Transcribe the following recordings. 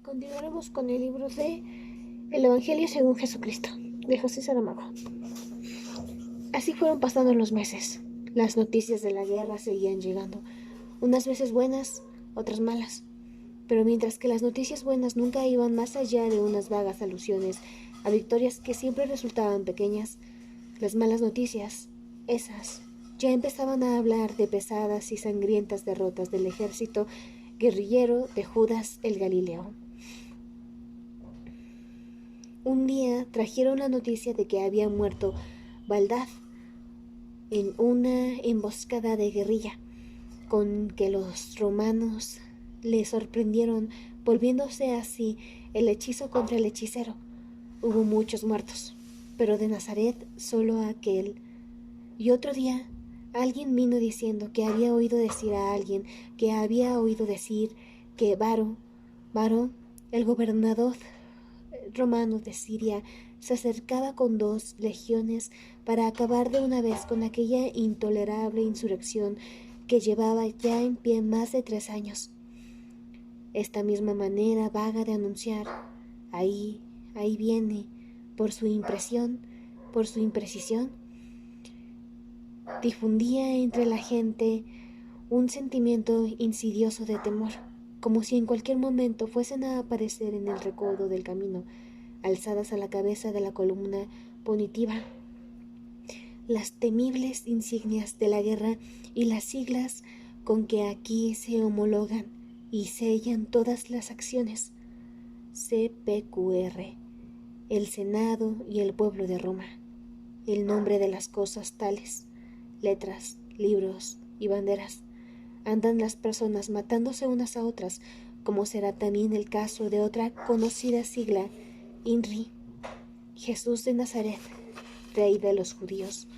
Continuaremos con el libro de El Evangelio según Jesucristo, de José Saramago. Así fueron pasando los meses. Las noticias de la guerra seguían llegando, unas veces buenas, otras malas. Pero mientras que las noticias buenas nunca iban más allá de unas vagas alusiones a victorias que siempre resultaban pequeñas, las malas noticias, esas, ya empezaban a hablar de pesadas y sangrientas derrotas del ejército guerrillero de Judas el Galileo. Un día trajeron la noticia de que había muerto Baldad en una emboscada de guerrilla, con que los romanos le sorprendieron, volviéndose así el hechizo contra el hechicero. Hubo muchos muertos, pero de Nazaret solo aquel. Y otro día alguien vino diciendo que había oído decir a alguien que había oído decir que Varo, el gobernador romano de Siria, se acercaba con 2 legiones para acabar de una vez con aquella intolerable insurrección que llevaba ya en pie más de 3 años. Esta misma manera vaga de anunciar, ahí viene, por su imprecisión, difundía entre la gente un sentimiento insidioso de temor, como si en cualquier momento fuesen a aparecer en el recodo del camino, alzadas a la cabeza de la columna punitiva, las temibles insignias de la guerra y las siglas con que aquí se homologan y sellan todas las acciones: CPQR, el Senado y el pueblo de Roma. El nombre de las cosas tales, letras, libros y banderas. Andan las personas matándose unas a otras, como será también el caso de otra conocida sigla, INRI, Jesús de Nazaret, Rey de los Judíos,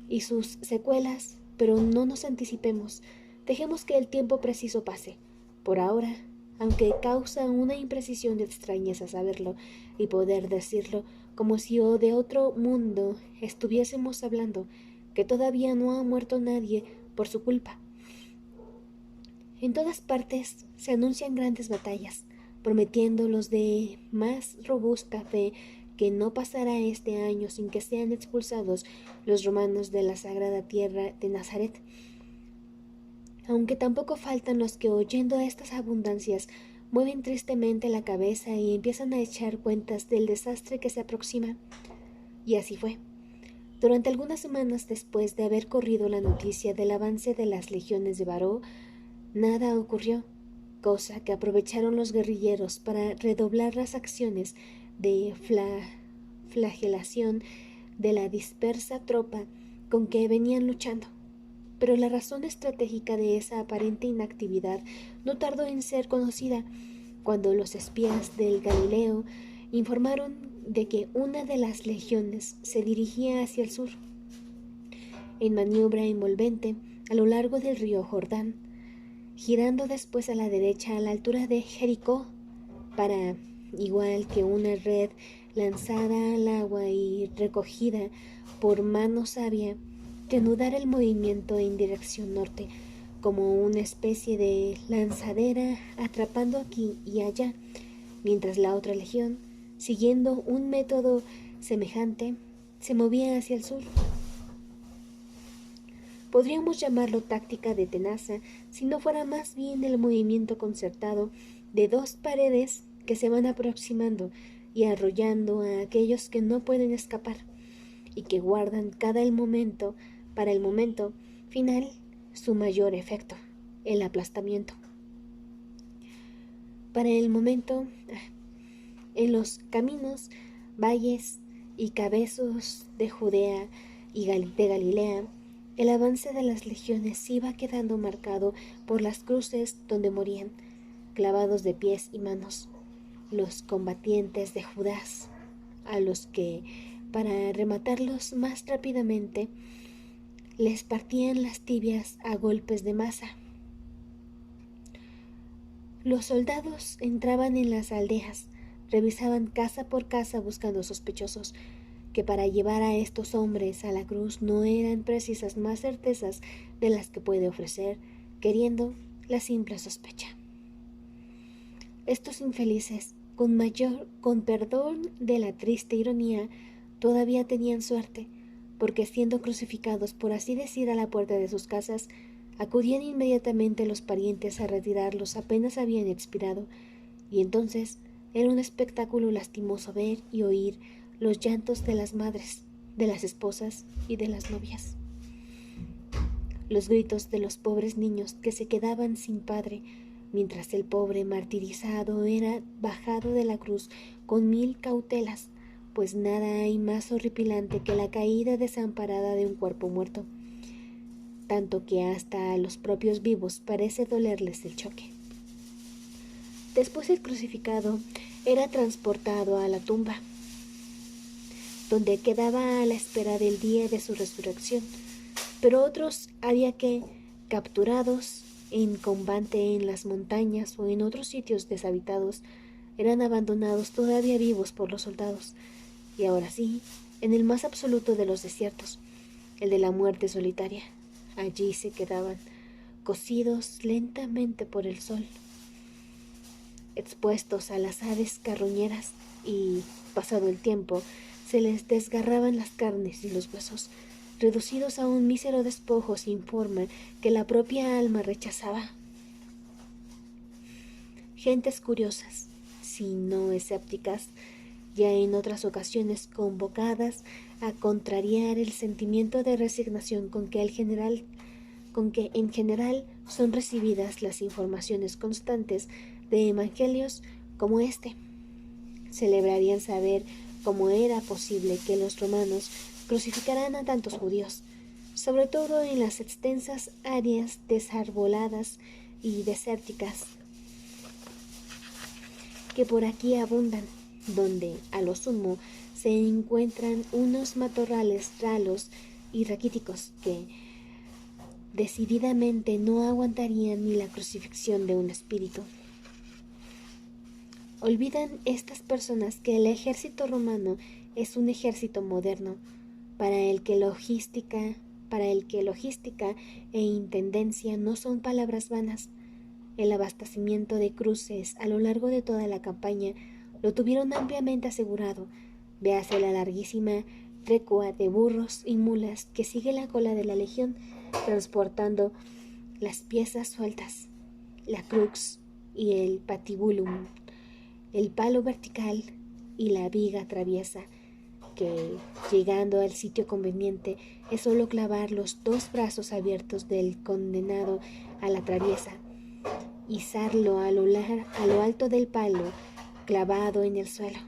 y sus secuelas. Pero no nos anticipemos, dejemos que el tiempo preciso pase. Por ahora, aunque causa una imprecisión de extrañeza saberlo y poder decirlo como si de otro mundo estuviésemos hablando, que todavía no ha muerto nadie por su culpa. En todas partes se anuncian grandes batallas, prometiendo los de más robusta fe que no pasará este año sin que sean expulsados los romanos de la sagrada tierra de Nazaret. Aunque tampoco faltan los que, oyendo estas abundancias, mueven tristemente la cabeza y empiezan a echar cuentas del desastre que se aproxima. Y así fue. Durante algunas semanas después de haber corrido la noticia del avance de las legiones de Varo, nada ocurrió, cosa que aprovecharon los guerrilleros para redoblar las acciones de flagelación de la dispersa tropa con que venían luchando. Pero la razón estratégica de esa aparente inactividad no tardó en ser conocida, cuando los espías del Galileo informaron de que una de las legiones se dirigía hacia el sur, en maniobra envolvente a lo largo del río Jordán, girando después a la derecha a la altura de Jericó, para, igual que una red lanzada al agua y recogida por mano sabia, reanudar el movimiento en dirección norte, como una especie de lanzadera atrapando aquí y allá, mientras la otra legión, siguiendo un método semejante, se movía hacia el sur. Podríamos llamarlo táctica de tenaza, si no fuera más bien el movimiento concertado de 2 paredes que se van aproximando y arrollando a aquellos que no pueden escapar, y que guardan para el momento final su mayor efecto, el aplastamiento. Para el momento, en los caminos, valles y cabezos de Judea y de Galilea, el avance de las legiones iba quedando marcado por las cruces donde morían, clavados de pies y manos, los combatientes de Judas, a los que, para rematarlos más rápidamente, les partían las tibias a golpes de maza. Los soldados entraban en las aldeas, revisaban casa por casa buscando sospechosos, que para llevar a estos hombres a la cruz no eran precisas más certezas de las que puede ofrecer, queriendo, la simple sospecha. Estos infelices, con perdón de la triste ironía, todavía tenían suerte, porque siendo crucificados, por así decir, a la puerta de sus casas, acudían inmediatamente los parientes a retirarlos apenas habían expirado, y entonces era un espectáculo lastimoso ver y oír los llantos de las madres, de las esposas y de las novias. Los gritos de los pobres niños que se quedaban sin padre, mientras el pobre martirizado era bajado de la cruz con 1000 cautelas, pues nada hay más horripilante que la caída desamparada de un cuerpo muerto, tanto que hasta a los propios vivos parece dolerles el choque. Después el crucificado era transportado a la tumba, donde quedaba a la espera del día de su resurrección, pero otros había que, capturados en combate en las montañas o en otros sitios deshabitados, eran abandonados todavía vivos por los soldados, y ahora sí, en el más absoluto de los desiertos, el de la muerte solitaria. Allí se quedaban, cocidos lentamente por el sol, expuestos a las aves carroñeras, y, pasado el tiempo, se les desgarraban las carnes y los huesos, reducidos a un mísero despojo sin forma que la propia alma rechazaba. Gentes curiosas, si no escépticas, ya en otras ocasiones convocadas a contrariar el sentimiento de resignación con que en general son recibidas las informaciones constantes de evangelios como este, celebrarían saber cómo era posible que los romanos crucificaran a tantos judíos, sobre todo en las extensas áreas desarboladas y desérticas que por aquí abundan, donde a lo sumo se encuentran unos matorrales ralos y raquíticos que decididamente no aguantarían ni la crucifixión de un espíritu. Olvidan estas personas que el ejército romano es un ejército moderno, para el que logística e intendencia no son palabras vanas. El abastecimiento de cruces a lo largo de toda la campaña lo tuvieron ampliamente asegurado. Véase la larguísima trecua de burros y mulas que sigue la cola de la legión, transportando las piezas sueltas, la crux y el patibulum, el palo vertical y la viga traviesa, que, llegando al sitio conveniente, es solo clavar los 2 brazos abiertos del condenado a la traviesa, izarlo a lo alto del palo clavado en el suelo,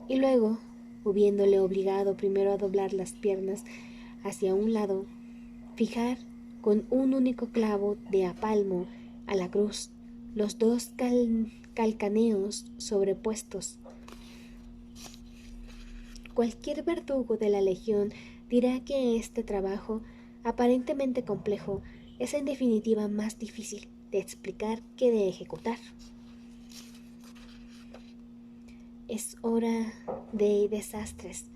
y luego, habiéndole obligado primero a doblar las piernas hacia un lado, fijar con un único clavo de a palmo a la cruz los 2 calcaneos sobrepuestos. Cualquier verdugo de la legión dirá que este trabajo, aparentemente complejo, es en definitiva más difícil de explicar que de ejecutar. Es hora de desastres.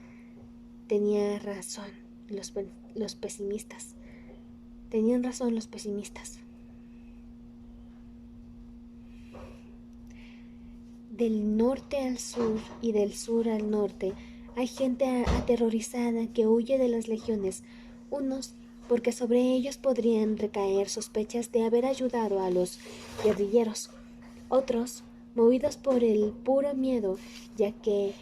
Tenían razón los pesimistas. Del norte al sur y del sur al norte hay gente aterrorizada que huye de las legiones, unos porque sobre ellos podrían recaer sospechas de haber ayudado a los guerrilleros, otros movidos por el puro miedo, ya que,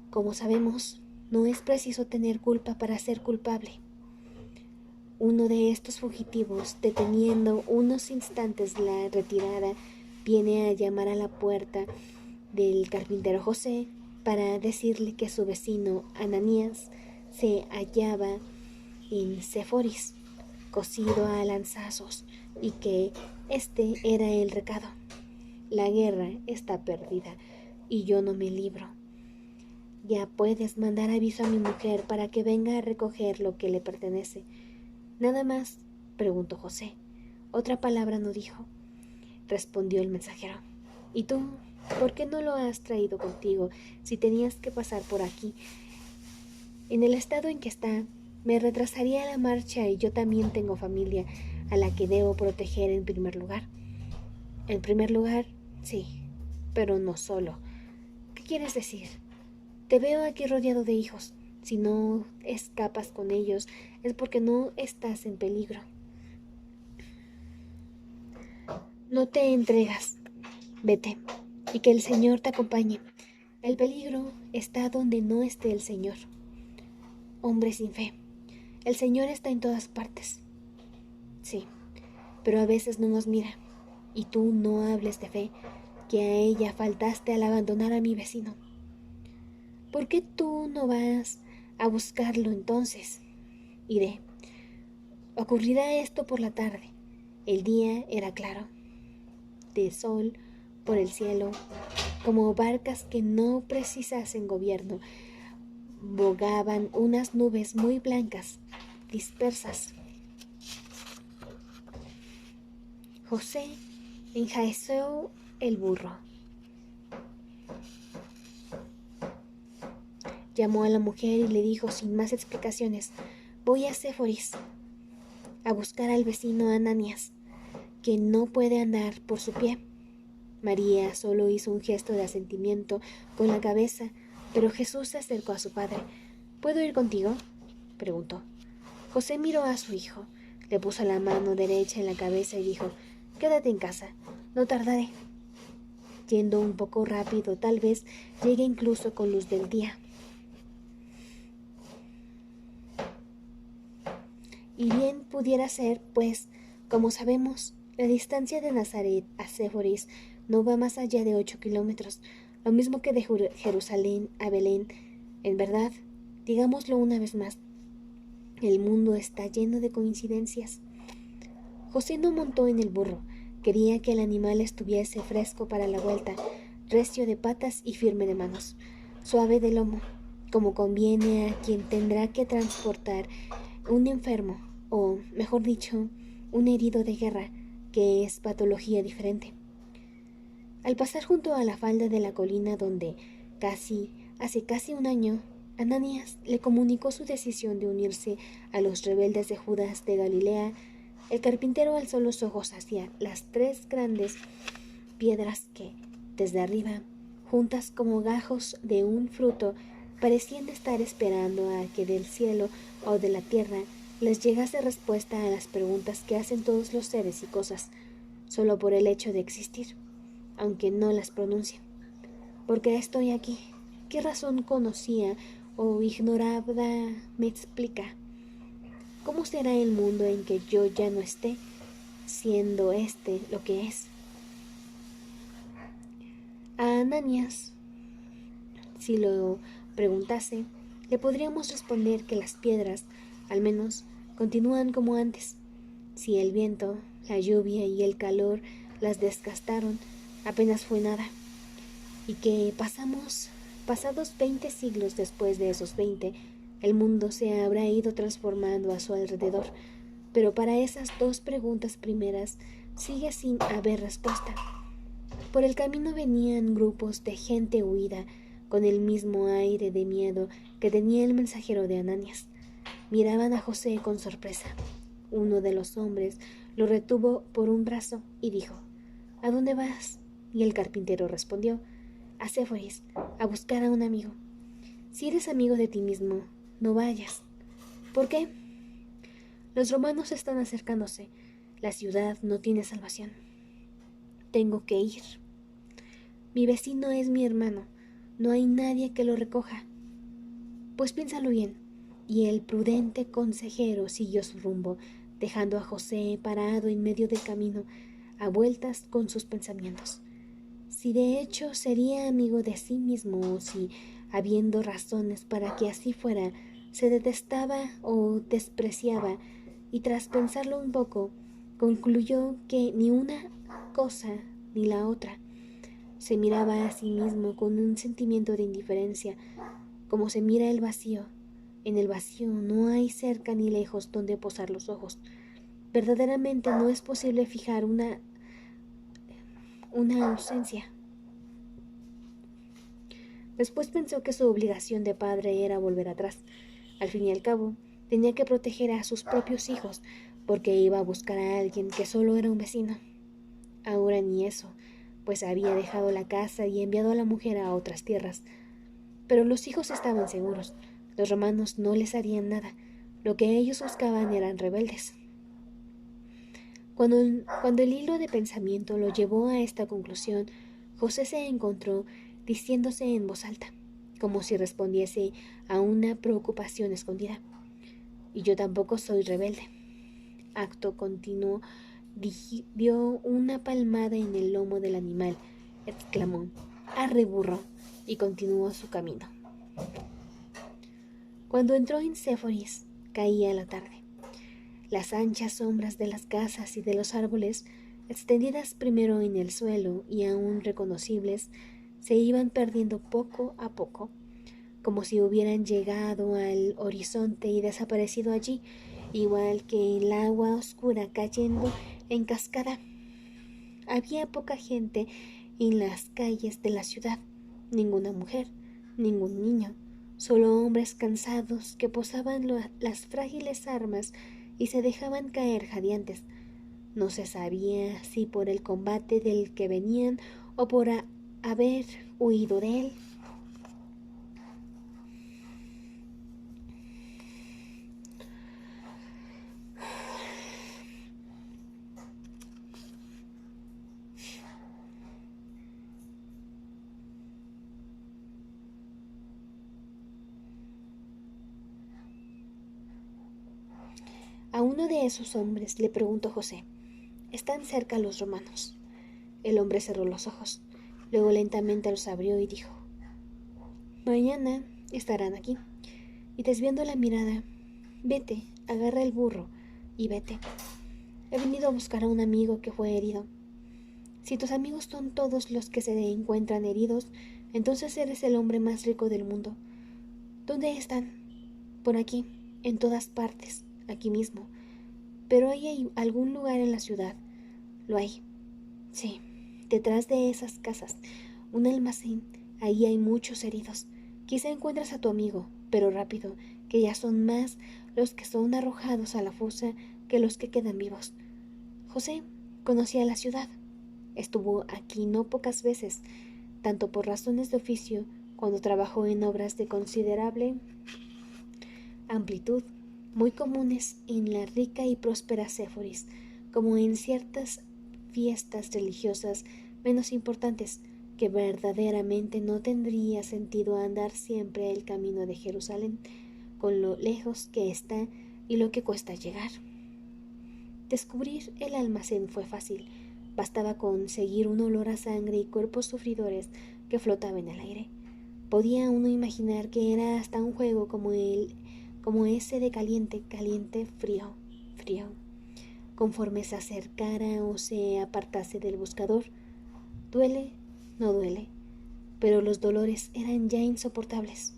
como sabemos, no es preciso tener culpa para ser culpable. Uno de estos fugitivos, deteniendo unos instantes la retirada, viene a llamar a la puerta del carpintero José para decirle que su vecino Ananías se hallaba en Séforis, cosido a lanzazos, y que este era el recado: la guerra está perdida y yo no me libro. Ya puedes mandar aviso a mi mujer para que venga a recoger lo que le pertenece. Nada más, preguntó José. Otra palabra no dijo, respondió el mensajero. ¿Y tú? ¿Por qué no lo has traído contigo si tenías que pasar por aquí? En el estado en que está, me retrasaría la marcha, y yo también tengo familia a la que debo proteger en primer lugar. En primer lugar, sí, pero no solo. ¿Qué quieres decir? Te veo aquí rodeado de hijos. Si no escapas con ellos es porque no estás en peligro. No te entregas. Vete, y que el Señor te acompañe. El peligro está donde no esté el Señor. Hombre sin fe. El Señor está en todas partes. Sí, pero a veces no nos mira. Y tú no hables de fe, que a ella faltaste al abandonar a mi vecino. ¿Por qué tú no vas a buscarlo entonces? Iré. Ocurrirá esto por la tarde. El día era claro, de sol por el cielo, como barcas que no precisasen gobierno. Bogaban unas nubes muy blancas, dispersas. José enjaezó el burro. Llamó a la mujer y le dijo sin más explicaciones: voy a Séforis a buscar al vecino Ananías, que no puede andar por su pie. María solo hizo un gesto de asentimiento con la cabeza, pero Jesús se acercó a su padre. ¿Puedo ir contigo?, preguntó. José miró a su hijo, le puso la mano derecha en la cabeza y dijo: quédate en casa, no tardaré. Yendo un poco rápido, tal vez llegue incluso con luz del día. Y bien pudiera ser, pues, como sabemos, la distancia de Nazaret a Séforis no va más allá de 8 kilómetros, lo mismo que de Jerusalén a Belén. En verdad, digámoslo una vez más, el mundo está lleno de coincidencias. José no montó en el burro, quería que el animal estuviese fresco para la vuelta, recio de patas y firme de manos, suave de lomo, como conviene a quien tendrá que transportar un enfermo, o, mejor dicho, un herido de guerra, que es patología diferente. Al pasar junto a la falda de la colina donde, hace casi un año, Ananías le comunicó su decisión de unirse a los rebeldes de Judas de Galilea, el carpintero alzó los ojos hacia las 3 grandes piedras que, desde arriba, juntas como gajos de un fruto, parecían estar esperando a que del cielo o de la tierra les llegase respuesta a las preguntas que hacen todos los seres y cosas, solo por el hecho de existir, aunque no las pronuncien. ¿Por qué estoy aquí? ¿Qué razón conocía o ignoraba me explica? ¿Cómo será el mundo en que yo ya no esté, siendo este lo que es? A Ananías, si lo preguntase, le podríamos responder que las piedras, al menos, continúan como antes. Si el viento, la lluvia y el calor las desgastaron, apenas fue nada. Y que pasados 20 siglos después de esos 20, el mundo se habrá ido transformando a su alrededor. Pero para esas 2 preguntas primeras sigue sin haber respuesta. Por el camino venían grupos de gente huida, con el mismo aire de miedo que tenía el mensajero de Ananías. Miraban a José con sorpresa. Uno de los hombres lo retuvo por un brazo y dijo: ¿A dónde vas? Y el carpintero respondió: a Séforis, a buscar a un amigo. Si eres amigo de ti mismo, no vayas. ¿Por qué? Los romanos están acercándose. La ciudad no tiene salvación. Tengo que ir. Mi vecino es mi hermano. No hay nadie que lo recoja. Pues piénsalo bien. Y el prudente consejero siguió su rumbo, dejando a José parado en medio del camino, a vueltas con sus pensamientos. Si de hecho sería amigo de sí mismo, o si, habiendo razones para que así fuera, se detestaba o despreciaba, y tras pensarlo un poco, concluyó que ni una cosa ni la otra. Se miraba a sí mismo con un sentimiento de indiferencia, como se mira el vacío. En el vacío no hay cerca ni lejos donde posar los ojos. Verdaderamente no es posible fijar una ausencia. Después pensó que su obligación de padre era volver atrás. Al fin y al cabo, tenía que proteger a sus propios hijos, porque iba a buscar a alguien que solo era un vecino. Ahora ni eso. pues había dejado la casa y enviado a la mujer a otras tierras. Pero los hijos estaban seguros. Los romanos no les harían nada. Lo que ellos buscaban eran rebeldes. Cuando el hilo de pensamiento lo llevó a esta conclusión, José se encontró diciéndose en voz alta, como si respondiese a una preocupación escondida: y yo tampoco soy rebelde. Acto continuo, dio una palmada en el lomo del animal, exclamó: ¡arre, burro!, y continuó su camino. Cuando entró en Séforis, caía la tarde. Las anchas sombras de las casas y de los árboles, extendidas primero en el suelo y aún reconocibles, se iban perdiendo poco a poco, como si hubieran llegado al horizonte y desaparecido allí, igual que el agua oscura cayendo en cascada. Había poca gente en las calles de la ciudad, ninguna mujer, ningún niño, solo hombres cansados que posaban las frágiles armas y se dejaban caer jadeantes. No se sabía si por el combate del que venían o por haber huido de él. A uno de esos hombres le preguntó José: ¿están cerca los romanos? El hombre cerró los ojos, luego lentamente los abrió y dijo: mañana estarán aquí. Y desviando la mirada: vete, agarra el burro y vete. He venido a buscar a un amigo que fue herido. Si tus amigos son todos los que se encuentran heridos, entonces eres el hombre más rico del mundo. ¿Dónde están? Por aquí, en todas partes, aquí mismo. Pero ¿hay algún lugar en la ciudad? Lo hay. Sí, detrás de esas casas, un almacén. Ahí hay muchos heridos. Quizá encuentres a tu amigo, pero rápido, que ya son más los que son arrojados a la fosa que los que quedan vivos. José conocía la ciudad. Estuvo aquí no pocas veces, tanto por razones de oficio, cuando trabajó en obras de considerable amplitud, muy comunes en la rica y próspera Séforis, como en ciertas fiestas religiosas menos importantes, que verdaderamente no tendría sentido andar siempre el camino de Jerusalén, con lo lejos que está y lo que cuesta llegar. Descubrir el almacén fue fácil. Bastaba conseguir un olor a sangre y cuerpos sufridores que flotaba en el aire. Podía uno imaginar que era hasta un juego como ese de caliente, caliente, frío, frío. Conforme se acercara o se apartase del buscador, duele, no duele, pero los dolores eran ya insoportables.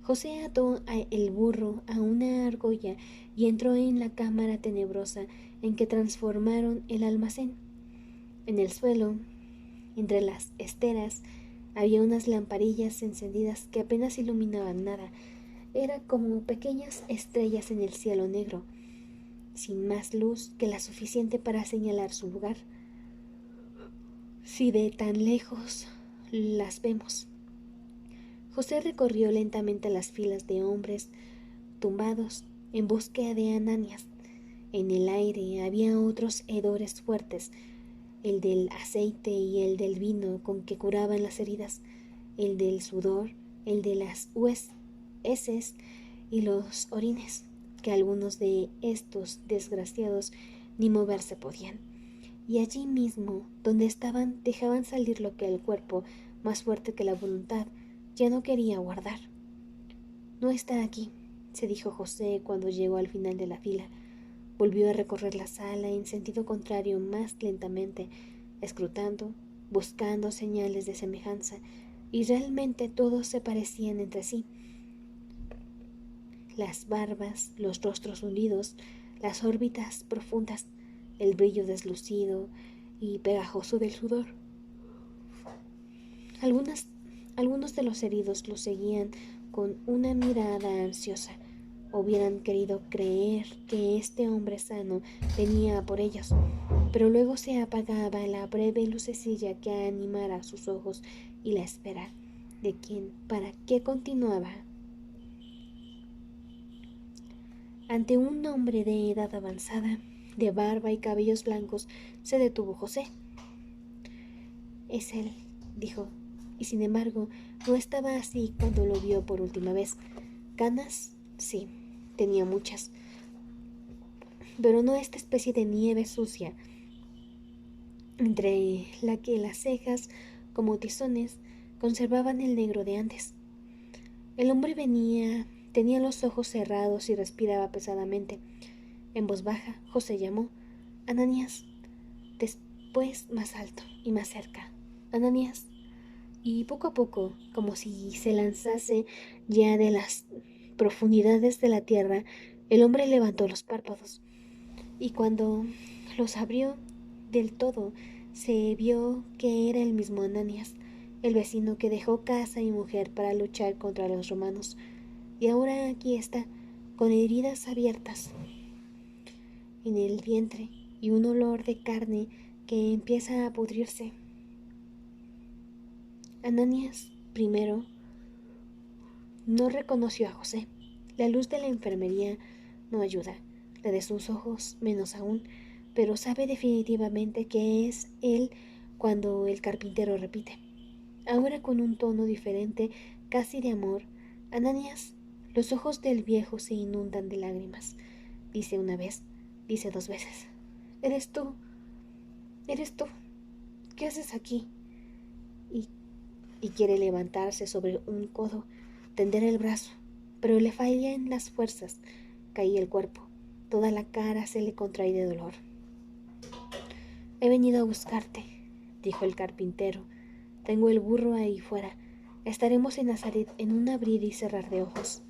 José ató el burro a una argolla y entró en la cámara tenebrosa en que transformaron el almacén. En el suelo, entre las esteras, había unas lamparillas encendidas que apenas iluminaban nada. Era como pequeñas estrellas en el cielo negro, sin más luz que la suficiente para señalar su lugar, si de tan lejos las vemos. José recorrió lentamente las filas de hombres tumbados en búsqueda de Ananías. En el aire había otros hedores fuertes, el del aceite y el del vino con que curaban las heridas, el del sudor, el de las heces y los orines, que algunos de estos desgraciados ni moverse podían. Y allí mismo, donde estaban, dejaban salir lo que el cuerpo, más fuerte que la voluntad, ya no quería guardar. No está aquí, se dijo José cuando llegó al final de la fila. Volvió a recorrer la sala en sentido contrario más lentamente, escrutando, buscando señales de semejanza, y realmente todos se parecían entre sí. Las barbas, los rostros hundidos, las órbitas profundas, el brillo deslucido y pegajoso del sudor. Algunos de los heridos los seguían con una mirada ansiosa. Hubieran querido creer que este hombre sano venía por ellos. pero luego se apagaba la breve lucecilla que animara sus ojos y la espera de quien, para qué continuaba. Ante un hombre de edad avanzada, de barba y cabellos blancos, se detuvo José. Es él, dijo, y sin embargo no estaba así cuando lo vio por última vez. Canas, sí, tenía muchas, pero no esta especie de nieve sucia, entre la que las cejas, como tizones, conservaban el negro de antes. El hombre tenía los ojos cerrados y respiraba pesadamente. En voz baja, José llamó: Ananías. Después más alto y más cerca: Ananías. Y poco a poco, como si se lanzase ya de las profundidades de la tierra, el hombre levantó los párpados, y cuando los abrió del todo, se vio que era el mismo Ananías, el vecino que dejó casa y mujer para luchar contra los romanos, y ahora aquí está, con heridas abiertas en el vientre y un olor de carne que empieza a pudrirse. Ananías, primero, no reconoció a José. La luz de la enfermería no ayuda, la de sus ojos menos aún, pero sabe definitivamente que es él cuando el carpintero repite, ahora con un tono diferente, casi de amor: Ananías. Los ojos del viejo se inundan de lágrimas. Dice una vez, dice dos veces: Eres tú, eres tú. ¿Qué haces aquí? Y quiere levantarse sobre un codo, tender el brazo, pero le fallan las fuerzas. Caía el cuerpo, toda la cara se le contrae de dolor. He venido a buscarte, dijo el carpintero. Tengo el burro ahí fuera. Estaremos en Nazaret en un abrir y cerrar de ojos.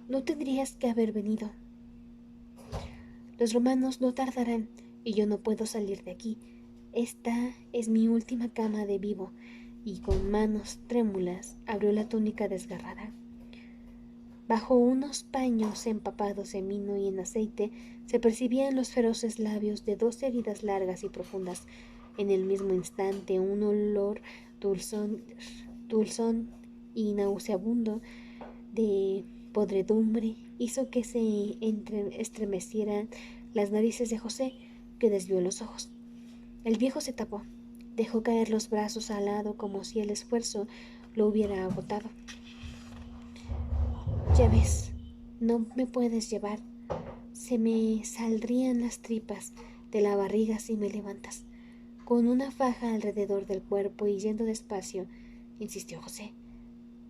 No tendrías que haber venido. Los romanos no tardarán y yo no puedo salir de aquí. Esta es mi última cama de vivo. Y con manos trémulas abrió la túnica desgarrada. Bajo unos paños empapados en vino y en aceite se percibían los feroces labios de dos heridas largas y profundas. En el mismo instante un olor dulzón y nauseabundo de podredumbre hizo que se estremecieran las narices de José, que desvió los ojos. El viejo se tapó, dejó caer los brazos al lado como si el esfuerzo lo hubiera agotado. Ya ves, no me puedes llevar. Se me saldrían las tripas de la barriga si me levantas. Con una faja alrededor del cuerpo y yendo despacio, insistió José,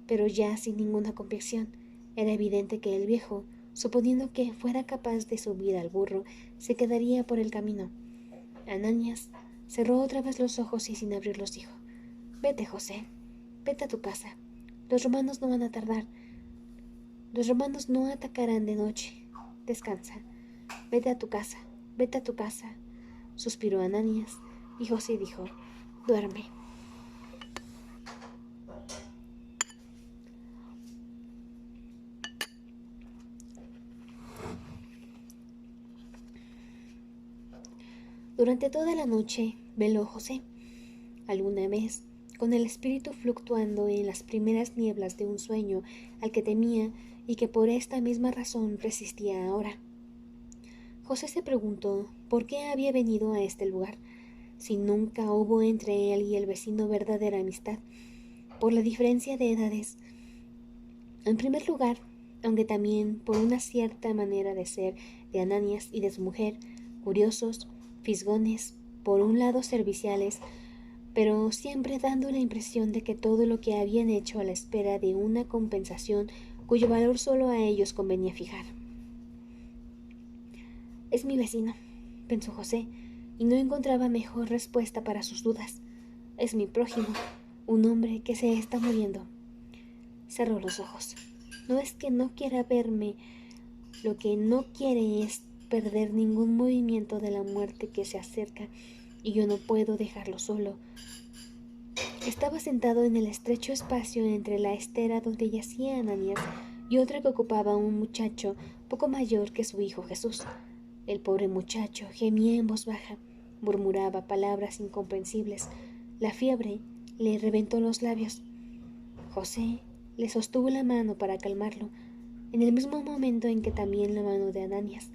pero ya sin ninguna convicción. Era evidente que el viejo, suponiendo que fuera capaz de subir al burro, se quedaría por el camino. Ananías cerró otra vez los ojos y sin abrirlos dijo: Vete, José, vete a tu casa. Los romanos no van a tardar. Los romanos no atacarán de noche. Descansa. Vete a tu casa, vete a tu casa. Suspiró Ananías y José dijo: Duerme. Durante toda la noche veló José. Alguna vez, con el espíritu fluctuando en las primeras nieblas de un sueño al que temía y que por esta misma razón resistía ahora. José se preguntó por qué había venido a este lugar, si nunca hubo entre él y el vecino verdadera amistad, por la diferencia de edades. En primer lugar, aunque también por una cierta manera de ser de Ananías y de su mujer, curiosos, fisgones, por un lado serviciales, pero siempre dando la impresión de que todo lo que habían hecho a la espera de una compensación cuyo valor solo a ellos convenía fijar. Es mi vecino, pensó José, y no encontraba mejor respuesta para sus dudas. Es mi prójimo, un hombre que se está muriendo. Cerró los ojos. No es que no quiera verme, lo que no quiere es perder ningún movimiento de la muerte que se acerca, y yo no puedo dejarlo solo. Estaba sentado en el estrecho espacio entre la estera donde yacía Ananías y otra que ocupaba un muchacho poco mayor que su hijo Jesús. El pobre muchacho gemía en voz baja. murmuraba palabras incomprensibles. La fiebre le reventó los labios. José le sostuvo la mano para calmarlo, en el mismo momento en que también la mano de Ananías,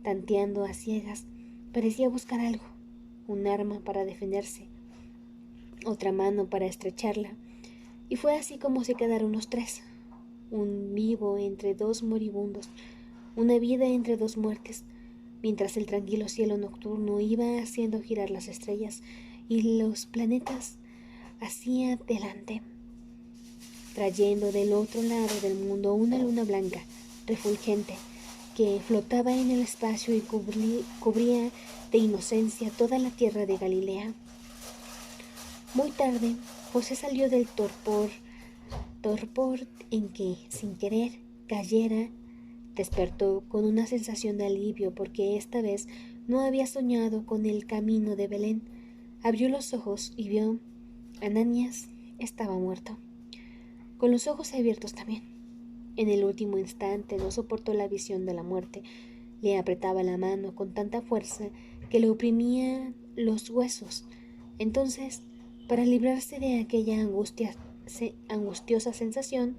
tanteando a ciegas, parecía buscar algo, un arma para defenderse, otra mano para estrecharla, y fue así como se quedaron los tres, un vivo entre dos moribundos, una vida entre dos muertes, mientras el tranquilo cielo nocturno iba haciendo girar las estrellas y los planetas hacia adelante, trayendo del otro lado del mundo una luna blanca, refulgente, que flotaba en el espacio y cubría de inocencia toda la tierra de Galilea. Muy tarde, José salió del torpor en que, sin querer, cayera. Despertó con una sensación de alivio porque esta vez no había soñado con el camino de Belén. Abrió los ojos y vio: Ananías estaba muerto, con los ojos abiertos también. En el último instante no soportó la visión de la muerte. Le apretaba la mano con tanta fuerza que le oprimía los huesos. Entonces, para librarse de aquella angustiosa sensación,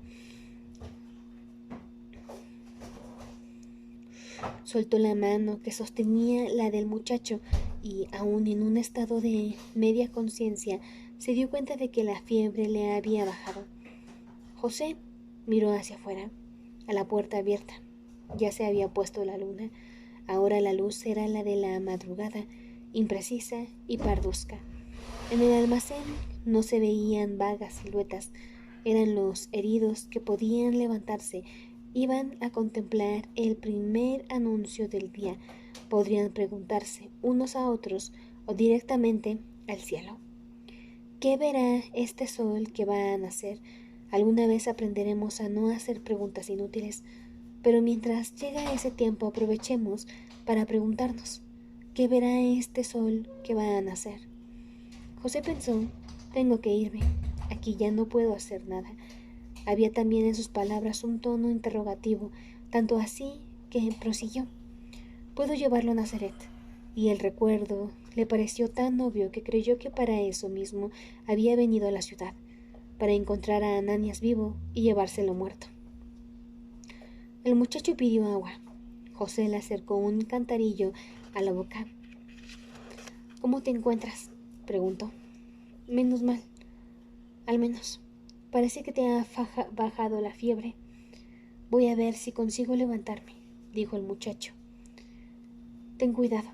soltó la mano que sostenía la del muchacho y, aún en un estado de media conciencia, se dio cuenta de que la fiebre le había bajado. José miró hacia afuera, a la puerta abierta. Ya se había puesto la luna. Ahora la luz era la de la madrugada, imprecisa y parduzca. En el almacén no se veían vagas siluetas. Eran los heridos que podían levantarse. Iban a contemplar el primer anuncio del día. Podrían preguntarse unos a otros o directamente al cielo: ¿qué verá este sol que va a nacer? Alguna vez aprenderemos a no hacer preguntas inútiles, pero mientras llega ese tiempo aprovechemos para preguntarnos: ¿qué verá este sol que va a nacer? José pensó: tengo que irme, aquí ya no puedo hacer nada. Había también en sus palabras un tono interrogativo, tanto así que prosiguió: puedo llevarlo a Nazaret. Y el recuerdo le pareció tan obvio que creyó que para eso mismo había venido a la ciudad, para encontrar a Ananías vivo y llevárselo muerto. El muchacho pidió agua. José le acercó un cantarillo a la boca. ¿Cómo te encuentras?, preguntó. Menos mal, al menos. Parece que te ha bajado la fiebre. Voy a ver si consigo levantarme, dijo el muchacho. Ten cuidado.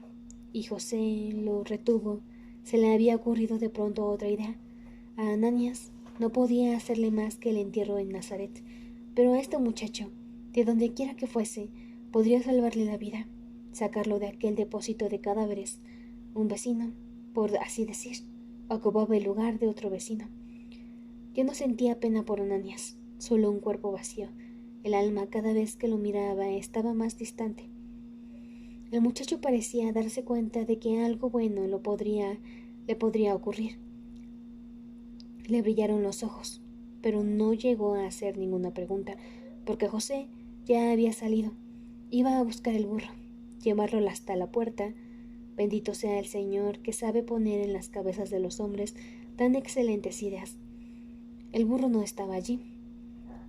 Y José lo retuvo. Se le había ocurrido de pronto otra idea. A Ananías no podía hacerle más que el entierro en Nazaret, pero a este muchacho, de donde quiera que fuese, podría salvarle la vida, sacarlo de aquel depósito de cadáveres. Un vecino, por así decir, ocupaba el lugar de otro vecino. Yo no sentía pena por Ananías, solo un cuerpo vacío. El alma, cada vez que lo miraba, estaba más distante. El muchacho parecía darse cuenta de que algo bueno le podría ocurrir. Le brillaron los ojos, pero no llegó a hacer ninguna pregunta, porque José ya había salido. Iba a buscar el burro, llevarlo hasta la puerta. Bendito sea el Señor, que sabe poner en las cabezas de los hombres tan excelentes ideas. El burro no estaba allí.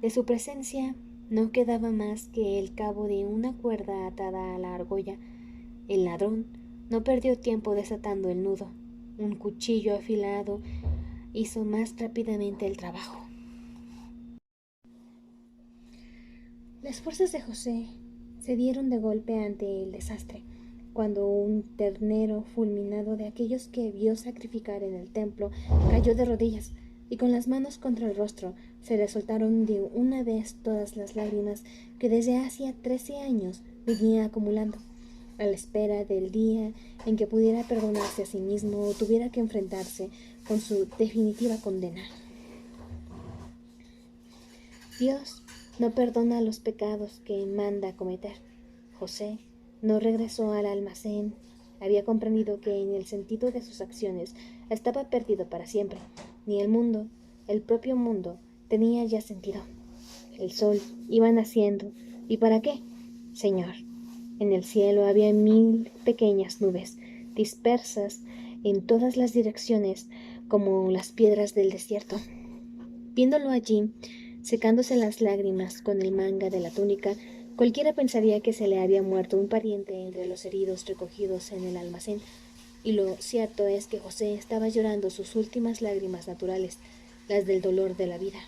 De su presencia no quedaba más que el cabo de una cuerda atada a la argolla. El ladrón no perdió tiempo desatando el nudo. Un cuchillo afilado hizo más rápidamente el trabajo. Las fuerzas de José se dieron de golpe ante el desastre, cuando un ternero fulminado de aquellos que vio sacrificar en el templo cayó de rodillas, y con las manos contra el rostro se le soltaron de una vez todas las lágrimas que desde hacía 13 años venía acumulando, a la espera del día en que pudiera perdonarse a sí mismo o tuviera que enfrentarse con su definitiva condena. Dios no perdona los pecados que manda cometer. José no regresó al almacén. Había comprendido que en el sentido de sus acciones estaba perdido para siempre. Ni el mundo, el propio mundo, tenía ya sentido. El sol iba naciendo. ¿Y para qué? Señor. En el cielo había 1000 pequeñas nubes, dispersas en todas las direcciones como las piedras del desierto. Viéndolo allí, secándose las lágrimas con el manga de la túnica, cualquiera pensaría que se le había muerto un pariente entre los heridos recogidos en el almacén, y lo cierto es que José estaba llorando sus últimas lágrimas naturales, las del dolor de la vida.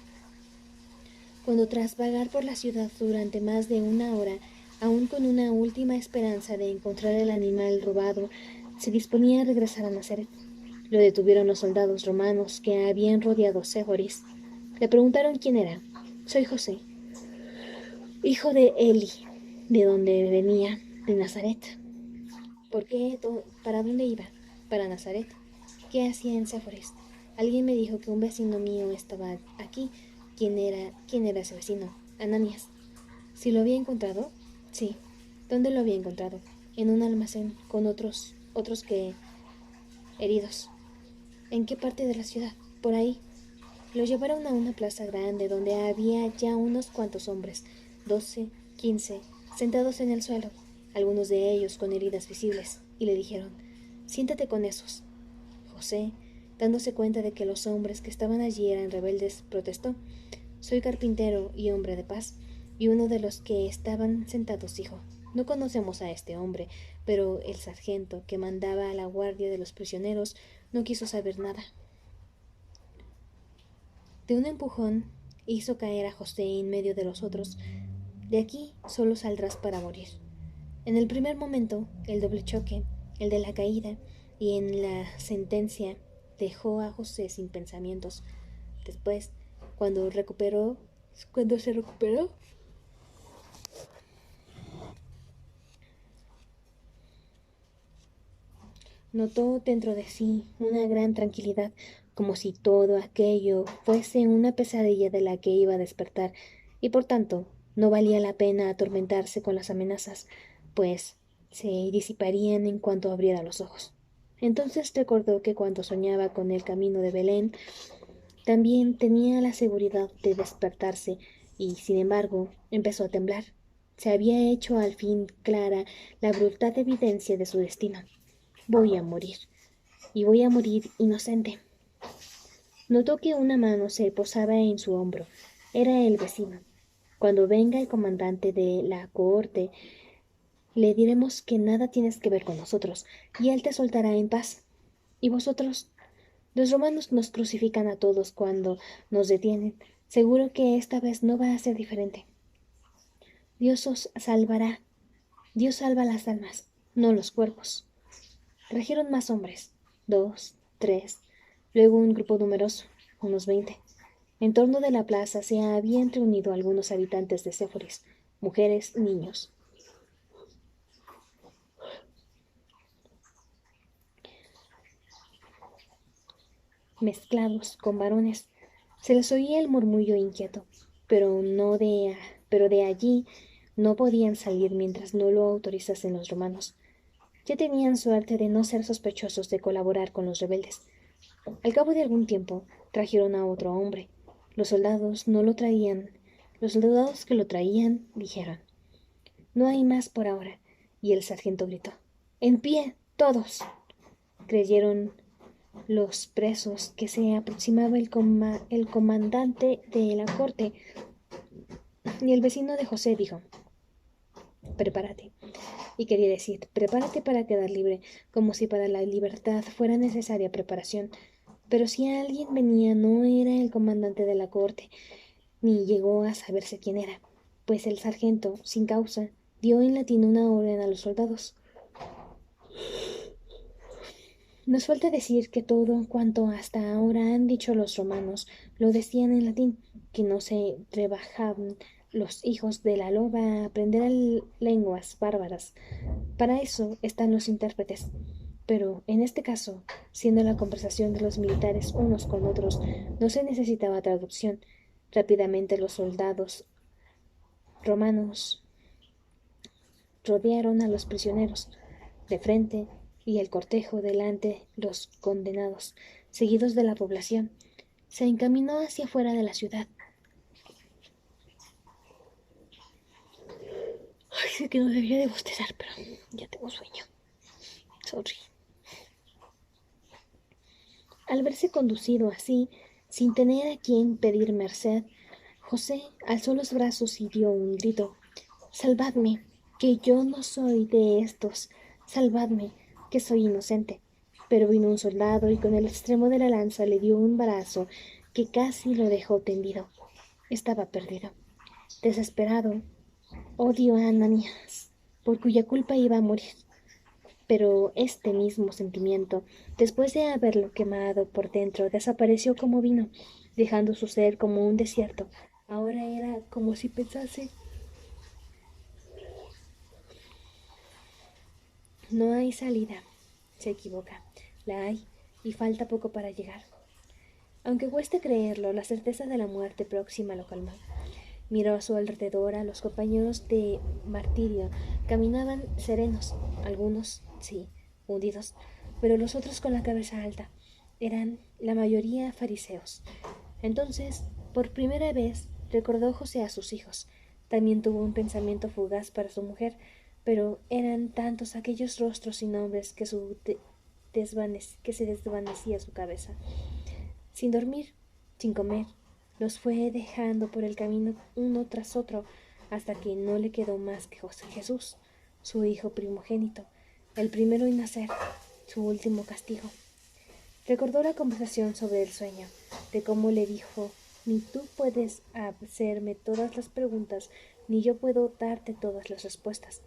Cuando tras vagar por la ciudad durante más de una hora, aún con una última esperanza de encontrar el animal robado, se disponía a regresar a Nazaret, lo detuvieron los soldados romanos que habían rodeado Séforis. Le preguntaron quién era. Soy José, hijo de Eli, de donde venía, de Nazaret. ¿Por qué? ¿Para dónde iba? Para Nazaret. ¿Qué hacía en Séforis? Alguien me dijo que un vecino mío estaba aquí. ¿Quién era ese vecino? Ananías. ¿Si lo había encontrado? Sí. ¿Dónde lo había encontrado? En un almacén, con otros que heridos. ¿En qué parte de la ciudad? Por ahí. Lo llevaron a una plaza grande donde había ya unos cuantos hombres, 12, 15, sentados en el suelo, algunos de ellos con heridas visibles, y le dijeron, siéntate con esos. José, dándose cuenta de que los hombres que estaban allí eran rebeldes, protestó, soy carpintero y hombre de paz. Y uno de los que estaban sentados dijo, no conocemos a este hombre, pero el sargento que mandaba a la guardia de los prisioneros no quiso saber nada. De un empujón hizo caer a José en medio de los otros. De aquí solo saldrás para morir. En el primer momento, el doble choque, el de la caída, y en la sentencia dejó a José sin pensamientos. Después, cuando se recuperó, notó dentro de sí una gran tranquilidad, como si todo aquello fuese una pesadilla de la que iba a despertar, y por tanto no valía la pena atormentarse con las amenazas, pues se disiparían en cuanto abriera los ojos. Entonces recordó que cuando soñaba con el camino de Belén, también tenía la seguridad de despertarse, y sin embargo empezó a temblar. Se había hecho al fin clara la brutal evidencia de su destino. Voy a morir, y voy a morir inocente. Notó que una mano se posaba en su hombro. Era el vecino. Cuando venga el comandante de la cohorte, le diremos que nada tienes que ver con nosotros, y él te soltará en paz. ¿Y vosotros? Los romanos nos crucifican a todos cuando nos detienen. Seguro que esta vez no va a ser diferente. Dios os salvará. Dios salva las almas, no los cuerpos. Trajeron más hombres, 2, 3, luego un grupo numeroso, unos 20. En torno de la plaza se habían reunido algunos habitantes de Séforis, mujeres y niños. Mezclados con varones. Se les oía el murmullo inquieto, pero de allí no podían salir mientras no lo autorizasen los romanos. Ya tenían suerte de no ser sospechosos de colaborar con los rebeldes. Al cabo de algún tiempo trajeron a otro hombre. Los soldados no lo traían. Los soldados que lo traían dijeron, no hay más por ahora. Y el sargento gritó, en pie, todos. Creyeron los presos que se aproximaba el comandante de la corte, y el vecino de José dijo, prepárate. Y quería decir, prepárate para quedar libre, como si para la libertad fuera necesaria preparación. Pero si alguien venía, no era el comandante de la corte, ni llegó a saberse quién era, pues el sargento, sin causa, dio en latín una orden a los soldados. Nos falta decir que todo cuanto hasta ahora han dicho los romanos lo decían en latín, que no se rebajaban los hijos de la loba a aprender lenguas bárbaras. Para eso están los intérpretes. Pero en este caso, siendo la conversación de los militares unos con otros, no se necesitaba traducción. Rápidamente los soldados romanos rodearon a los prisioneros de frente y el cortejo delante los condenados, seguidos de la población, se encaminó hacia fuera de la ciudad. Ay, sé que no debía de bostezar, pero ya tengo sueño. Sorry. Al verse conducido así, sin tener a quien pedir merced, José alzó los brazos y dio un grito. Salvadme, que yo no soy de estos. Salvadme, que soy inocente. Pero vino un soldado y con el extremo de la lanza le dio un balazo que casi lo dejó tendido. Estaba perdido. Desesperado, odio a Ananías, por cuya culpa iba a morir. Pero este mismo sentimiento, después de haberlo quemado por dentro, desapareció como vino, dejando su ser como un desierto. Ahora era como si pensase: no hay salida. Se equivoca. La hay, y falta poco para llegar. Aunque cueste creerlo, la certeza de la muerte próxima lo calmó. Miró a su alrededor. A los compañeros de martirio caminaban serenos, algunos, sí, hundidos, pero los otros con la cabeza alta. Eran la mayoría fariseos. Entonces, por primera vez, recordó José a sus hijos. También tuvo un pensamiento fugaz para su mujer, pero eran tantos aquellos rostros y nombres que se desvanecía su cabeza. Sin dormir, sin comer, los fue dejando por el camino uno tras otro, hasta que no le quedó más que Jesús, su hijo primogénito, el primero en nacer, su último castigo. Recordó la conversación sobre el sueño, de cómo le dijo: ni tú puedes hacerme todas las preguntas, ni yo puedo darte todas las respuestas.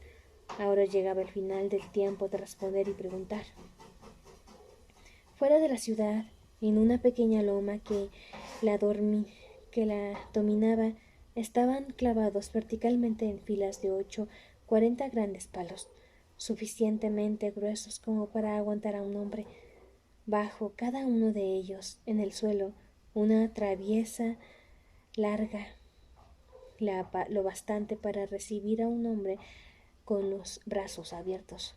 Ahora llegaba el final del tiempo de responder y preguntar. Fuera de la ciudad, en una pequeña loma que la dominaba, estaban clavados verticalmente en filas de 40 grandes palos, suficientemente gruesos como para aguantar a un hombre. Bajo cada uno de ellos, en el suelo, una traviesa larga, lo bastante para recibir a un hombre con los brazos abiertos.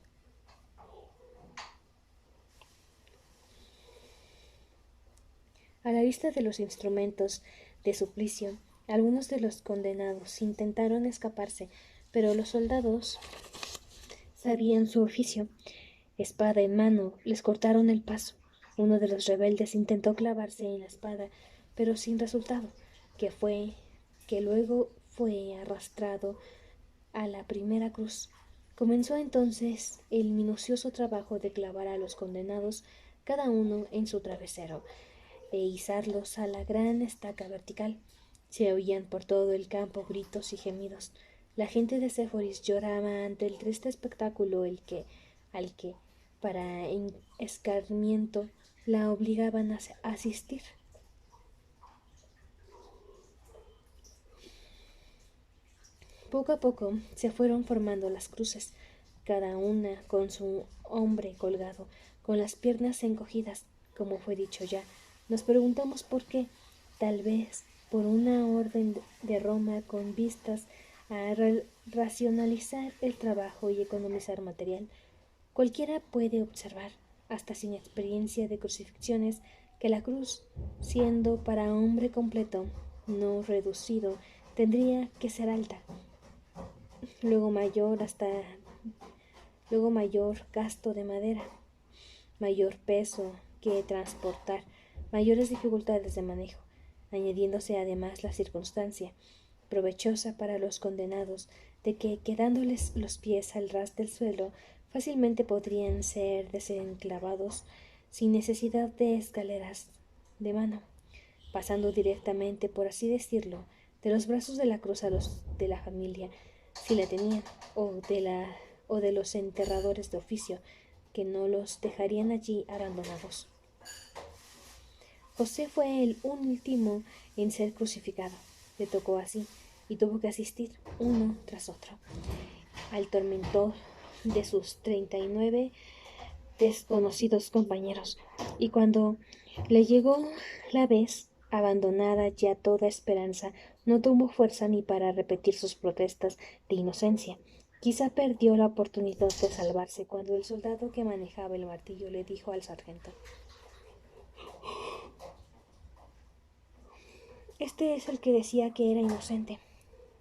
A la vista de los instrumentos de suplicio, algunos de los condenados intentaron escaparse, pero los soldados sabían su oficio. Espada en mano, les cortaron el paso. Uno de los rebeldes intentó clavarse en la espada, pero sin resultado, que luego fue arrastrado a la primera cruz. Comenzó entonces el minucioso trabajo de clavar a los condenados, cada uno en su travesero, e izarlos a la gran estaca vertical. Se oían por todo el campo gritos y gemidos. La gente de Séforis lloraba ante el triste espectáculo al que, para escarmiento, la obligaban a asistir. Poco a poco se fueron formando las cruces, cada una con su hombre colgado, con las piernas encogidas, como fue dicho ya. Nos preguntamos por qué. Tal vez por una orden de Roma con vistas a racionalizar el trabajo y economizar material. Cualquiera puede observar, hasta sin experiencia de crucifixiones, que la cruz, siendo para hombre completo, no reducido, tendría que ser alta, luego mayor gasto de madera, mayor peso que transportar, mayores dificultades de manejo, añadiéndose además la circunstancia, provechosa para los condenados, de que, quedándoles los pies al ras del suelo, fácilmente podrían ser desenclavados sin necesidad de escaleras de mano, pasando directamente, por así decirlo, de los brazos de la cruz a los de la familia, si la tenían, o de los enterradores de oficio, que no los dejarían allí abandonados. José fue el último en ser crucificado. Le tocó así, y tuvo que asistir, uno tras otro, al tormento de sus 39 desconocidos compañeros. Y cuando le llegó la vez, abandonada ya toda esperanza, no tuvo fuerza ni para repetir sus protestas de inocencia. Quizá perdió la oportunidad de salvarse cuando el soldado que manejaba el martillo le dijo al sargento: este es el que decía que era inocente.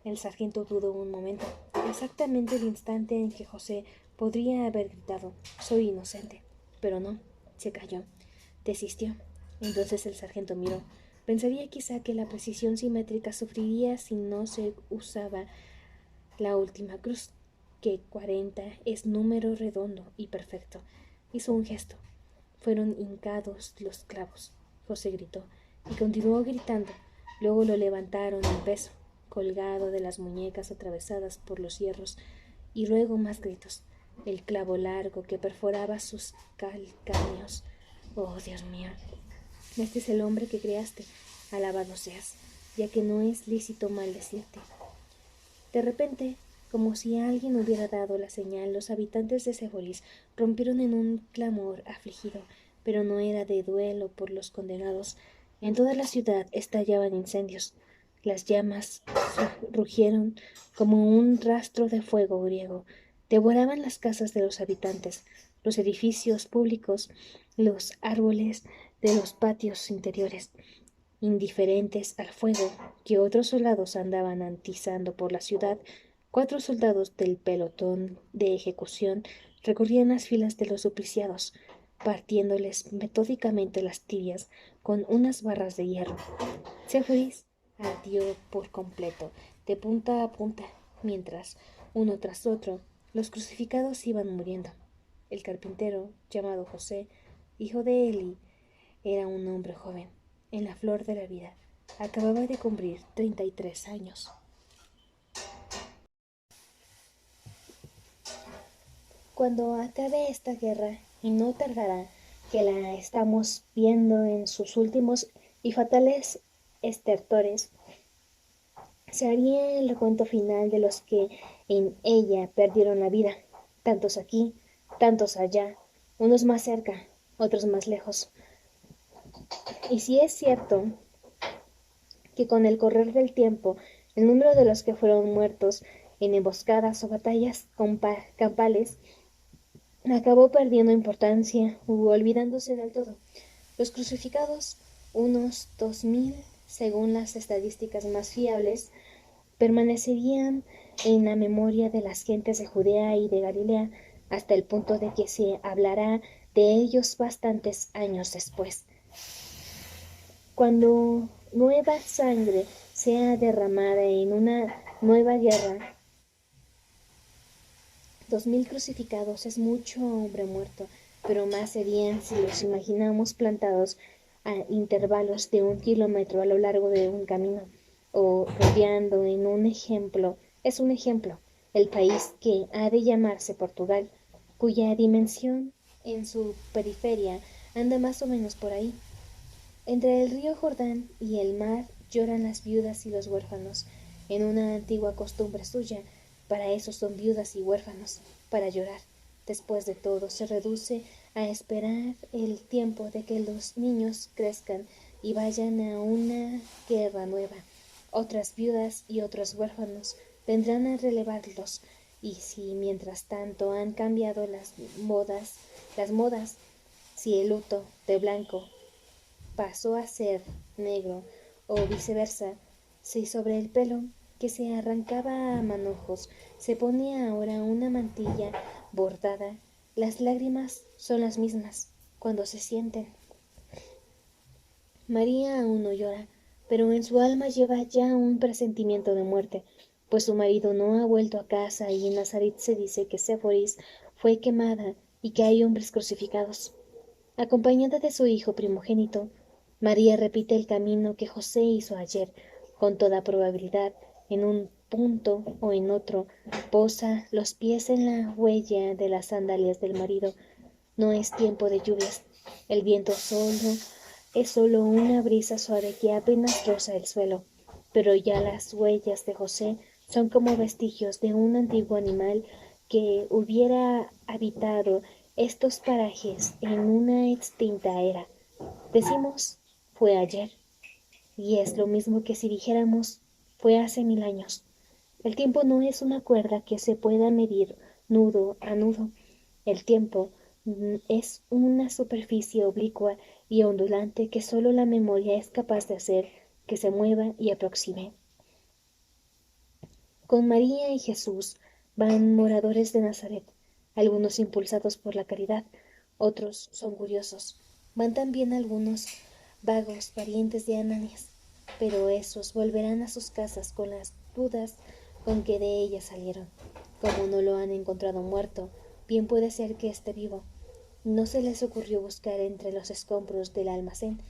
El sargento dudó un momento, exactamente el instante en que José podría haber gritado: soy inocente. Pero no, se calló, desistió. Entonces el sargento miró. Pensaría quizá que la precisión simétrica sufriría si no se usaba la última cruz, que 40 es número redondo y perfecto. Hizo un gesto. Fueron hincados los clavos. José gritó y continuó gritando. Luego lo levantaron en peso, colgado de las muñecas atravesadas por los hierros, y luego más gritos. El clavo largo que perforaba sus calcáneos. Oh, Dios mío. Este es el hombre que creaste. Alabado seas, ya que no es lícito maldecirte. De repente, como si alguien hubiera dado la señal, los habitantes de Séfolis rompieron en un clamor afligido, pero no era de duelo por los condenados. En toda la ciudad estallaban incendios. Las llamas rugieron como un rastro de fuego griego. Devoraban las casas de los habitantes, los edificios públicos, los árboles de los patios interiores. Indiferentes al fuego que otros soldados andaban atizando por la ciudad, 4 soldados del pelotón de ejecución recorrían las filas de los supliciados, partiéndoles metódicamente las tibias con unas barras de hierro. Séforis ardió por completo, de punta a punta, mientras, uno tras otro, los crucificados iban muriendo. El carpintero, llamado José, hijo de Eli, era un hombre joven, en la flor de la vida. Acababa de cumplir 33 años. Cuando acabe esta guerra, y no tardará, que la estamos viendo en sus últimos y fatales estertores, se haría el recuento final de los que en ella perdieron la vida, tantos aquí, tantos allá, unos más cerca, otros más lejos. Y si es cierto que con el correr del tiempo el número de los que fueron muertos en emboscadas o batallas campales acabó perdiendo importancia u olvidándose del todo. Los crucificados, unos 2000, según las estadísticas más fiables, permanecerían en la memoria de las gentes de Judea y de Galilea hasta el punto de que se hablará de ellos bastantes años después. Cuando nueva sangre sea derramada en una nueva guerra, 2000 crucificados es mucho hombre muerto, pero más serían si los imaginamos plantados a intervalos de 1 kilómetro a lo largo de un camino, o rodeando en un ejemplo, es un ejemplo, el país que ha de llamarse Portugal, cuya dimensión en su periferia anda más o menos por ahí. Entre el río Jordán y el mar lloran las viudas y los huérfanos, en una antigua costumbre suya. Para eso son viudas y huérfanos, para llorar. Después de todo, se reduce a esperar el tiempo de que los niños crezcan y vayan a una guerra nueva. Otras viudas y otros huérfanos vendrán a relevarlos, y si mientras tanto han cambiado las modas, si el luto de blanco pasó a ser negro, o viceversa, si sobre el pelo que se arrancaba a manojos se pone ahora una mantilla bordada, las lágrimas son las mismas cuando se sienten. María aún no llora, pero en su alma lleva ya un presentimiento de muerte, pues su marido no ha vuelto a casa y en Nazaret se dice que Séforis fue quemada y que hay hombres crucificados. Acompañada de su hijo primogénito, María repite el camino que José hizo ayer. Con toda probabilidad, en un punto o en otro, posa los pies en la huella de las sandalias del marido. No es tiempo de lluvias. El viento es solo una brisa suave que apenas roza el suelo. Pero ya las huellas de José son como vestigios de un antiguo animal que hubiera habitado estos parajes en una extinta era. Decimos, fue ayer, y es lo mismo que si dijéramos, fue hace 1000 años. El tiempo no es una cuerda que se pueda medir nudo a nudo. El tiempo es una superficie oblicua y ondulante que solo la memoria es capaz de hacer que se mueva y aproxime. Con María y Jesús van moradores de Nazaret, algunos impulsados por la caridad, otros son curiosos. Van también algunos vagos parientes de Ananías, pero esos volverán a sus casas con las dudas con que de ellas salieron. Como no lo han encontrado muerto, bien puede ser que esté vivo. No se les ocurrió buscar entre los escombros del almacén,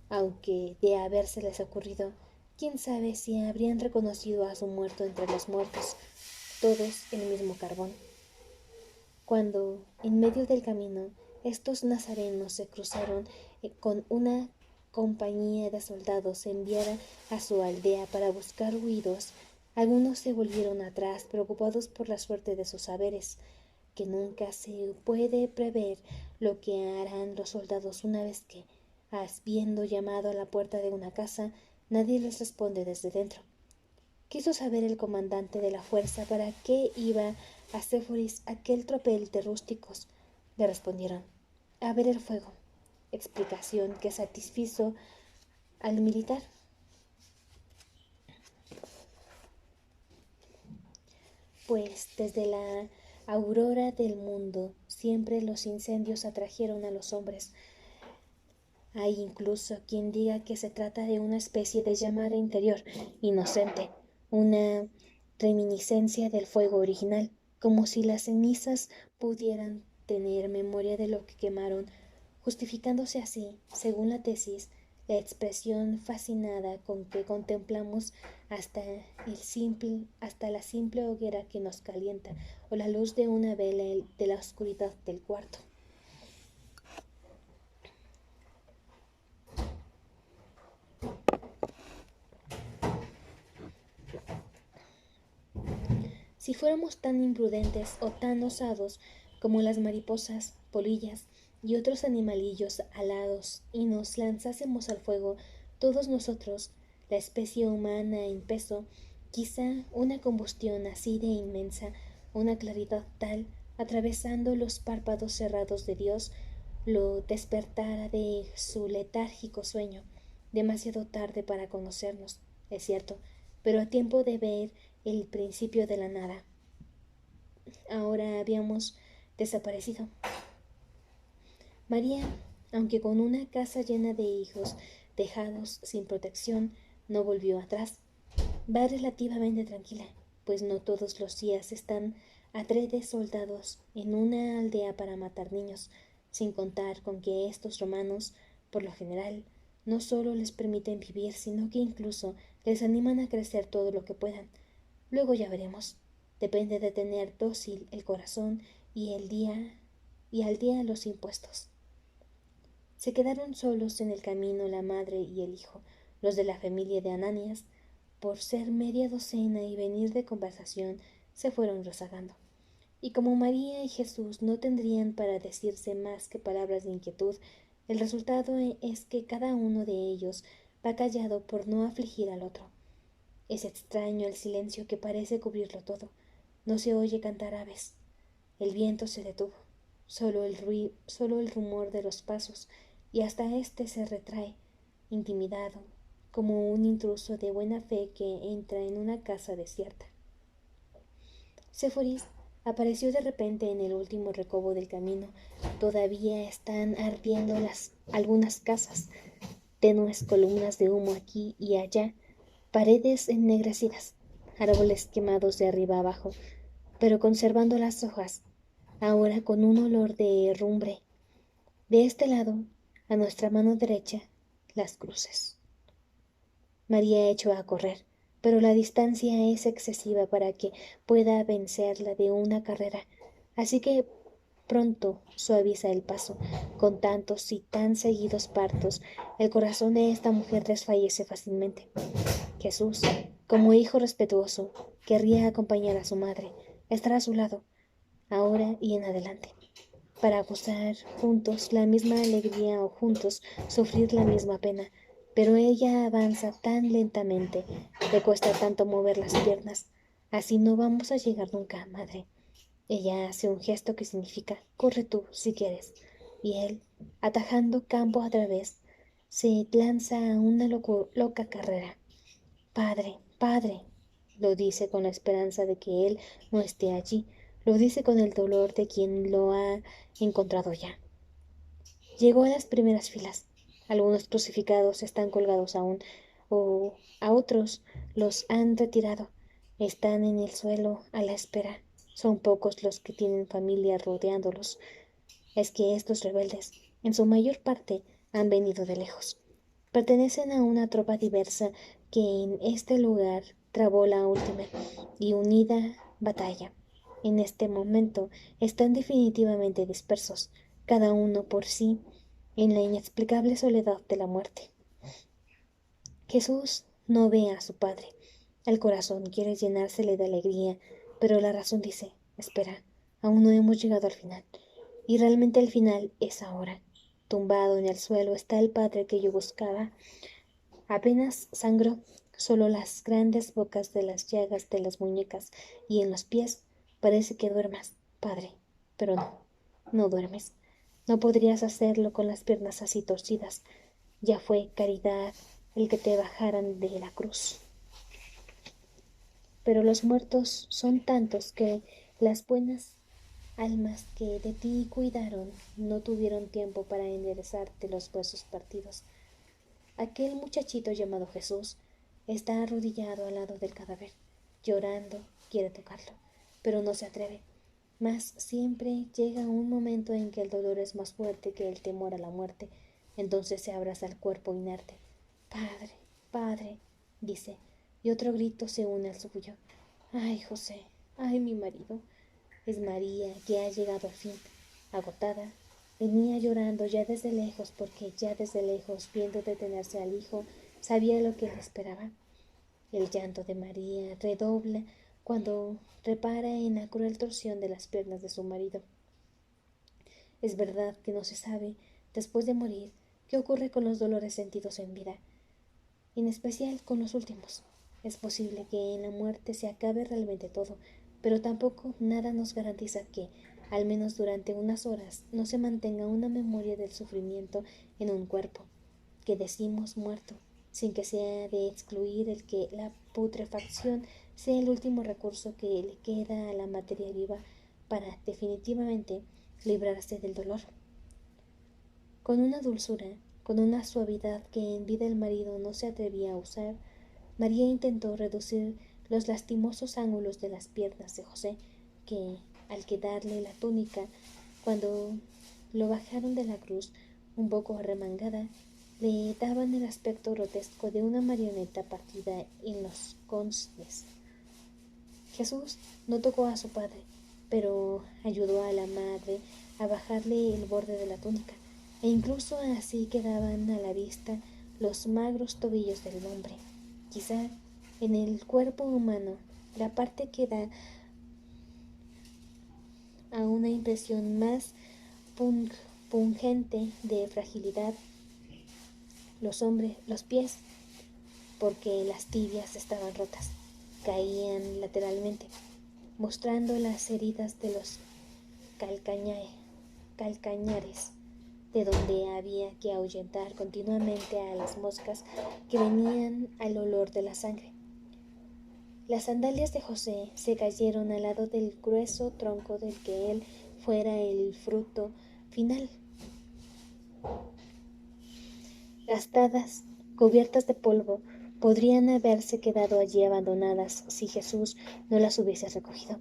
aunque de habérseles ocurrido, quién sabe si habrían reconocido a su muerto entre los muertos, todos el mismo carbón. Cuando, en medio del camino, estos nazarenos se cruzaron con una compañía de soldados enviada a su aldea para buscar huidos, algunos se volvieron atrás, preocupados por la suerte de sus haberes, que nunca se puede prever lo que harán los soldados una vez que, habiendo llamado a la puerta de una casa, nadie les responde desde dentro. Quiso saber el comandante de la fuerza para qué iba a Séforis aquel tropel de rústicos. Le respondieron: a ver el fuego. Explicación que satisfizo al militar. Pues desde la aurora del mundo siempre los incendios atrajeron a los hombres. Hay incluso quien diga que se trata de una especie de llamada interior, inocente, una reminiscencia del fuego original, como si las cenizas pudieran tener memoria de lo que quemaron, justificándose así, según la tesis, la expresión fascinada con que contemplamos hasta la simple hoguera que nos calienta, o la luz de una vela de la oscuridad del cuarto. Si fuéramos tan imprudentes o tan osados como las mariposas, polillas y otros animalillos alados y nos lanzásemos al fuego, todos nosotros, la especie humana en peso, quizá una combustión así de inmensa, una claridad tal, atravesando los párpados cerrados de Dios, lo despertara de su letárgico sueño, demasiado tarde para conocernos, es cierto, pero a tiempo de ver el principio de la nada. Ahora habíamos desaparecido. María, aunque con una casa llena de hijos dejados sin protección, no volvió atrás. Va relativamente tranquila, pues no todos los días están adrede soldados en una aldea para matar niños, sin contar con que estos romanos, por lo general, no solo les permiten vivir, sino que incluso les animan a crecer todo lo que puedan. Luego ya veremos. Depende de tener dócil el corazón y al día los impuestos. Se quedaron solos en el camino la madre y el hijo, los de la familia de Ananías, por ser media docena y venir de conversación, se fueron rezagando. Y como María y Jesús no tendrían para decirse más que palabras de inquietud, el resultado es que cada uno de ellos va callado por no afligir al otro. Es extraño el silencio que parece cubrirlo todo. No se oye cantar aves. El viento se detuvo. Solo el rumor de los pasos, y hasta éste se retrae, intimidado, como un intruso de buena fe que entra en una casa desierta. Séforis apareció de repente en el último recodo del camino. Todavía están ardiendo algunas casas, tenues columnas de humo aquí y allá, paredes ennegrecidas, árboles quemados de arriba abajo, pero conservando las hojas, ahora con un olor de herrumbre. De este lado, a nuestra mano derecha, las cruces. María echó a correr, pero la distancia es excesiva para que pueda vencerla de una carrera, así que pronto suaviza el paso. Con tantos y tan seguidos partos, el corazón de esta mujer desfallece fácilmente. Jesús, como hijo respetuoso, querría acompañar a su madre, estar a su lado, ahora y en adelante, para gozar juntos la misma alegría o juntos sufrir la misma pena. Pero ella avanza tan lentamente, le cuesta tanto mover las piernas. Así no vamos a llegar nunca, madre. Ella hace un gesto que significa: corre tú, si quieres. Y él, atajando campo a través, se lanza a una loca carrera. Padre, padre, lo dice con la esperanza de que él no esté allí, lo dice con el dolor de quien lo ha encontrado ya. Llegó a las primeras filas. Algunos crucificados están colgados aún, o a otros los han retirado. Están en el suelo a la espera. Son pocos los que tienen familia rodeándolos. Es que estos rebeldes, en su mayor parte, han venido de lejos. Pertenecen a una tropa diversa que en este lugar trabó la última y unida batalla. En este momento están definitivamente dispersos, cada uno por sí, en la inexplicable soledad de la muerte. Jesús no ve a su Padre. El corazón quiere llenársele de alegría, pero la razón dice, espera, aún no hemos llegado al final. Y realmente el final es ahora. Tumbado en el suelo está el Padre que yo buscaba. Apenas sangró, solo las grandes bocas de las llagas de las muñecas y en los pies. Parece que duermas, Padre, pero no, no duermes. No podrías hacerlo con las piernas así torcidas. Ya fue caridad el que te bajaran de la cruz. Pero los muertos son tantos que las buenas almas que de ti cuidaron no tuvieron tiempo para enderezarte los huesos partidos. Aquel muchachito llamado Jesús está arrodillado al lado del cadáver, llorando, quiere tocarlo, pero no se atreve. Mas siempre llega un momento en que el dolor es más fuerte que el temor a la muerte. Entonces se abraza al cuerpo inerte. Padre, Padre, dice, y otro grito se une al suyo. Ay, José, ay, mi marido. Es María que ha llegado al fin, agotada. Venía llorando ya desde lejos, porque ya desde lejos, viendo detenerse al hijo, sabía lo que le esperaba. El llanto de María redobla cuando repara en la cruel torsión de las piernas de su marido. Es verdad que no se sabe, después de morir, qué ocurre con los dolores sentidos en vida, en especial con los últimos. Es posible que en la muerte se acabe realmente todo, pero tampoco nada nos garantiza que, al menos durante unas horas, no se mantenga una memoria del sufrimiento en un cuerpo, que decimos muerto, sin que sea de excluir el que la putrefacción sea el último recurso que le queda a la materia viva para definitivamente librarse del dolor. Con una dulzura, con una suavidad que en vida el marido no se atrevía a usar, María intentó reducir los lastimosos ángulos de las piernas de José, que, al quedarle la túnica, cuando lo bajaron de la cruz, un poco arremangada, le daban el aspecto grotesco de una marioneta partida en los consnes. Jesús no tocó a su padre, pero ayudó a la madre a bajarle el borde de la túnica, e incluso así quedaban a la vista los magros tobillos del hombre. Quizá en el cuerpo humano la parte que da a una impresión más pungente de fragilidad los pies, porque las tibias estaban rotas, caían lateralmente, mostrando las heridas de los calcañares, de donde había que ahuyentar continuamente a las moscas que venían al olor de la sangre. Las sandalias de José se cayeron al lado del grueso tronco del que él fuera el fruto final. Gastadas, cubiertas de polvo, podrían haberse quedado allí abandonadas si Jesús no las hubiese recogido.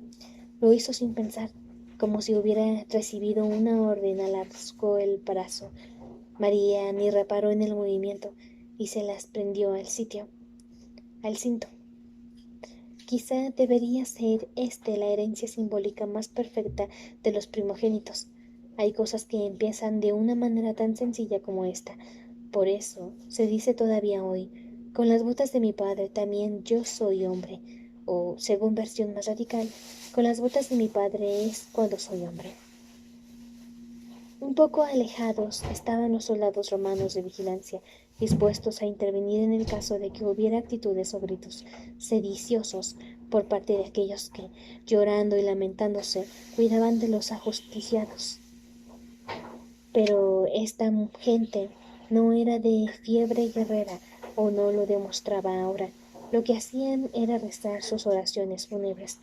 Lo hizo sin pensar, como si hubiera recibido una orden. Alargó el brazo. María ni reparó en el movimiento y se las prendió al cinto. Quizá debería ser la herencia simbólica más perfecta de los primogénitos. Hay cosas que empiezan de una manera tan sencilla como esta. Por eso se dice todavía hoy, con las botas de mi padre también yo soy hombre, o, según versión más radical, con las botas de mi padre es cuando soy hombre. Un poco alejados estaban los soldados romanos de vigilancia, dispuestos a intervenir en el caso de que hubiera actitudes o gritos sediciosos por parte de aquellos que, llorando y lamentándose, cuidaban de los ajusticiados. Pero esta gente no era de fiebre guerrera, o no lo demostraba ahora. Lo que hacían era rezar sus oraciones fúnebres.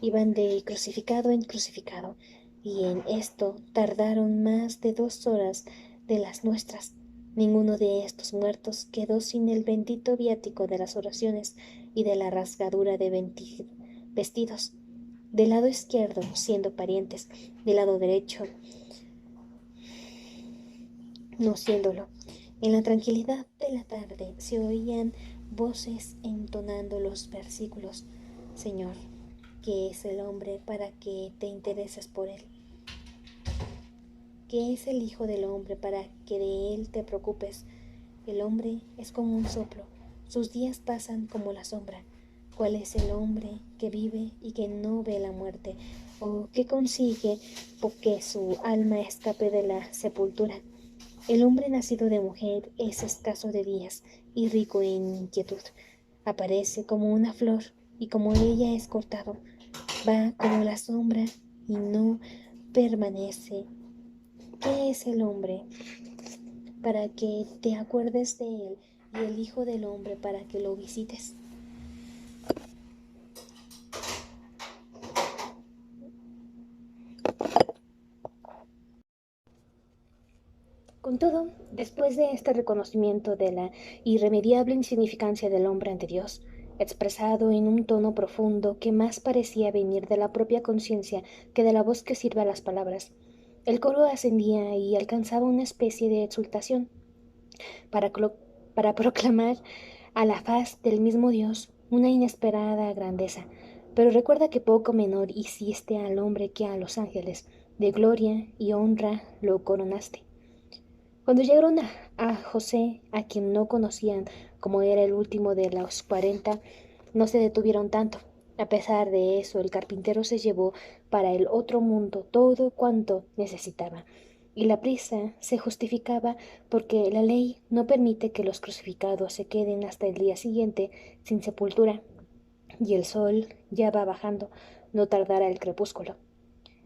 Iban de crucificado en crucificado, y en esto tardaron más de 2 horas de las nuestras. Ninguno de estos muertos quedó sin el bendito viático de las oraciones y de la rasgadura de vestidos. Del lado izquierdo, siendo parientes, del lado derecho, no siéndolo. En la tranquilidad de la tarde se oían voces entonando los versículos. Señor, ¿qué es el hombre para que te intereses por él? ¿Qué es el Hijo del Hombre para que de él te preocupes? El hombre es como un soplo, sus días pasan como la sombra. ¿Cuál es el hombre que vive y que no ve la muerte? ¿O que consigue porque su alma escape de la sepultura? El hombre nacido de mujer es escaso de días y rico en inquietud. Aparece como una flor y como ella es cortado, va como la sombra y no permanece. ¿Qué es el hombre para que te acuerdes de él y el Hijo del Hombre para que lo visites? Con todo, después de este reconocimiento de la irremediable insignificancia del hombre ante Dios, expresado en un tono profundo que más parecía venir de la propia conciencia que de la voz que sirve a las palabras, el coro ascendía y alcanzaba una especie de exultación para, para proclamar a la faz del mismo Dios una inesperada grandeza. Pero recuerda que poco menor hiciste al hombre que a los ángeles, de gloria y honra lo coronaste. Cuando llegaron a José, a quien no conocían, como era el último de los 40, no se detuvieron tanto. A pesar de eso, el carpintero se llevó para el otro mundo todo cuanto necesitaba. Y la prisa se justificaba porque la ley no permite que los crucificados se queden hasta el día siguiente sin sepultura. Y el sol ya va bajando, no tardará el crepúsculo.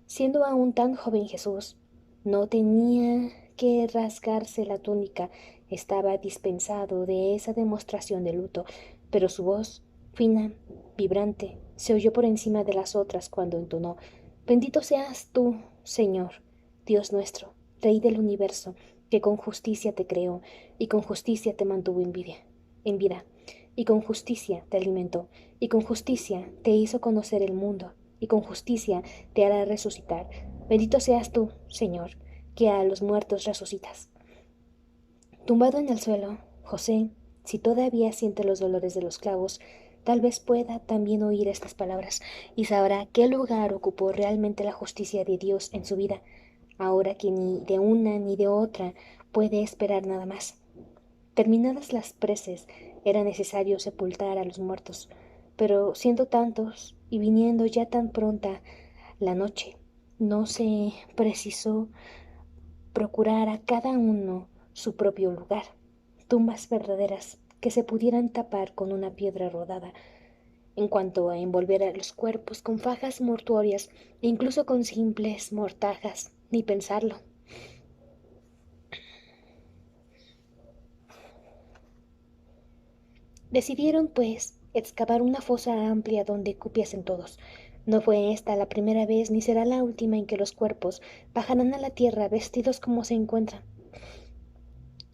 Siendo aún tan joven Jesús, no tenía que rasgarse la túnica, estaba dispensado de esa demostración de luto, pero su voz, fina, vibrante, se oyó por encima de las otras cuando entonó: Bendito seas tú, Señor, Dios nuestro, Rey del universo, que con justicia te creó y con justicia te mantuvo en vida, y con justicia te alimentó, y con justicia te hizo conocer el mundo, y con justicia te hará resucitar. Bendito seas tú, Señor, que a los muertos resucitas. Tumbado en el suelo, José, si todavía siente los dolores de los clavos, tal vez pueda también oír estas palabras y sabrá qué lugar ocupó realmente la justicia de Dios en su vida, ahora que ni de una ni de otra puede esperar nada más. Terminadas las preces, era necesario sepultar a los muertos, pero siendo tantos y viniendo ya tan pronta la noche, no se precisó procurar a cada uno su propio lugar, tumbas verdaderas que se pudieran tapar con una piedra rodada. En cuanto a envolver a los cuerpos con fajas mortuorias e incluso con simples mortajas, ni pensarlo. Decidieron, pues, excavar una fosa amplia donde cupiesen todos. No fue esta la primera vez ni será la última en que los cuerpos bajarán a la tierra vestidos como se encuentran.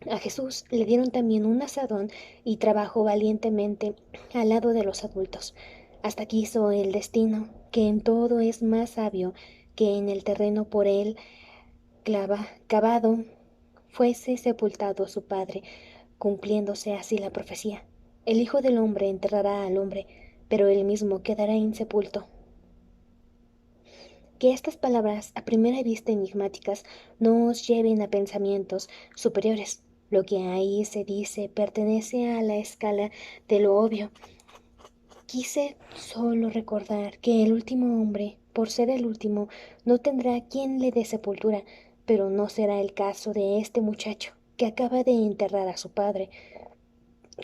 A Jesús le dieron también un asadón y trabajó valientemente al lado de los adultos. Hasta quiso el destino, que en todo es más sabio que en el terreno por él cavado, fuese sepultado su padre, cumpliéndose así la profecía. El Hijo del Hombre enterrará al hombre, pero él mismo quedará insepulto. Que estas palabras, a primera vista enigmáticas, no os lleven a pensamientos superiores. Lo que ahí se dice pertenece a la escala de lo obvio. Quise solo recordar que el último hombre, por ser el último, no tendrá quien le dé sepultura, pero no será el caso de este muchacho, que acaba de enterrar a su padre.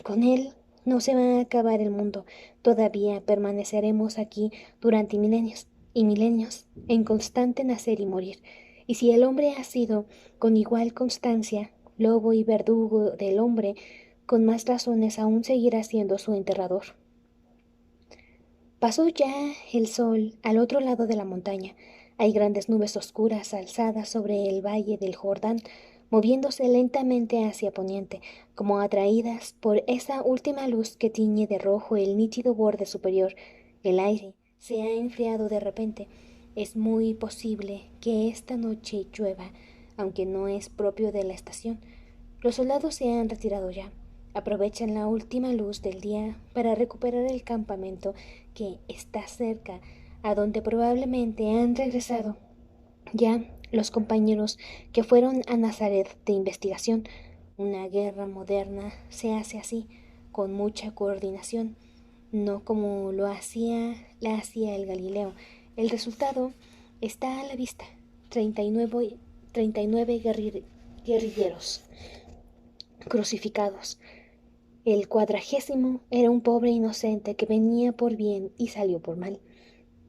Con él no se va a acabar el mundo, todavía permaneceremos aquí durante milenios y milenios, en constante nacer y morir. Y si el hombre ha sido, con igual constancia, lobo y verdugo del hombre, con más razones aún seguirá siendo su enterrador. Pasó ya el sol al otro lado de la montaña. Hay grandes nubes oscuras alzadas sobre el valle del Jordán, moviéndose lentamente hacia poniente, como atraídas por esa última luz que tiñe de rojo el nítido borde superior. El aire se ha enfriado de repente. Es muy posible que esta noche llueva, aunque no es propio de la estación. Los soldados se han retirado ya. Aprovechan la última luz del día para recuperar el campamento que está cerca, a donde probablemente han regresado ya los compañeros que fueron a Nazaret de investigación. Una guerra moderna se hace así, con mucha coordinación, no como la hacía el Galileo. El resultado está a la vista. 39 guerrilleros crucificados. El 40º era un pobre inocente que venía por bien y salió por mal.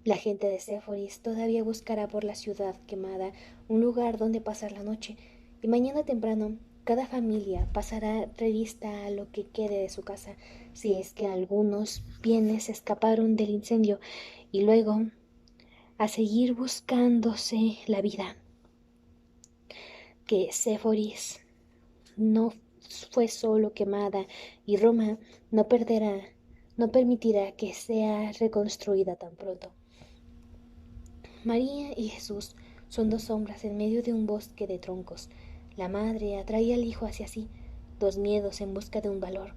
La gente de Séforis todavía buscará por la ciudad quemada un lugar donde pasar la noche, y mañana temprano cada familia pasará revista a lo que quede de su casa, si es que algunos bienes escaparon del incendio, y luego a seguir buscándose la vida. Que Séforis no fue solo quemada, y Roma no permitirá que sea reconstruida tan pronto. María y Jesús son dos sombras en medio de un bosque de troncos. La madre atrae al hijo hacia sí, dos miedos en busca de un valor.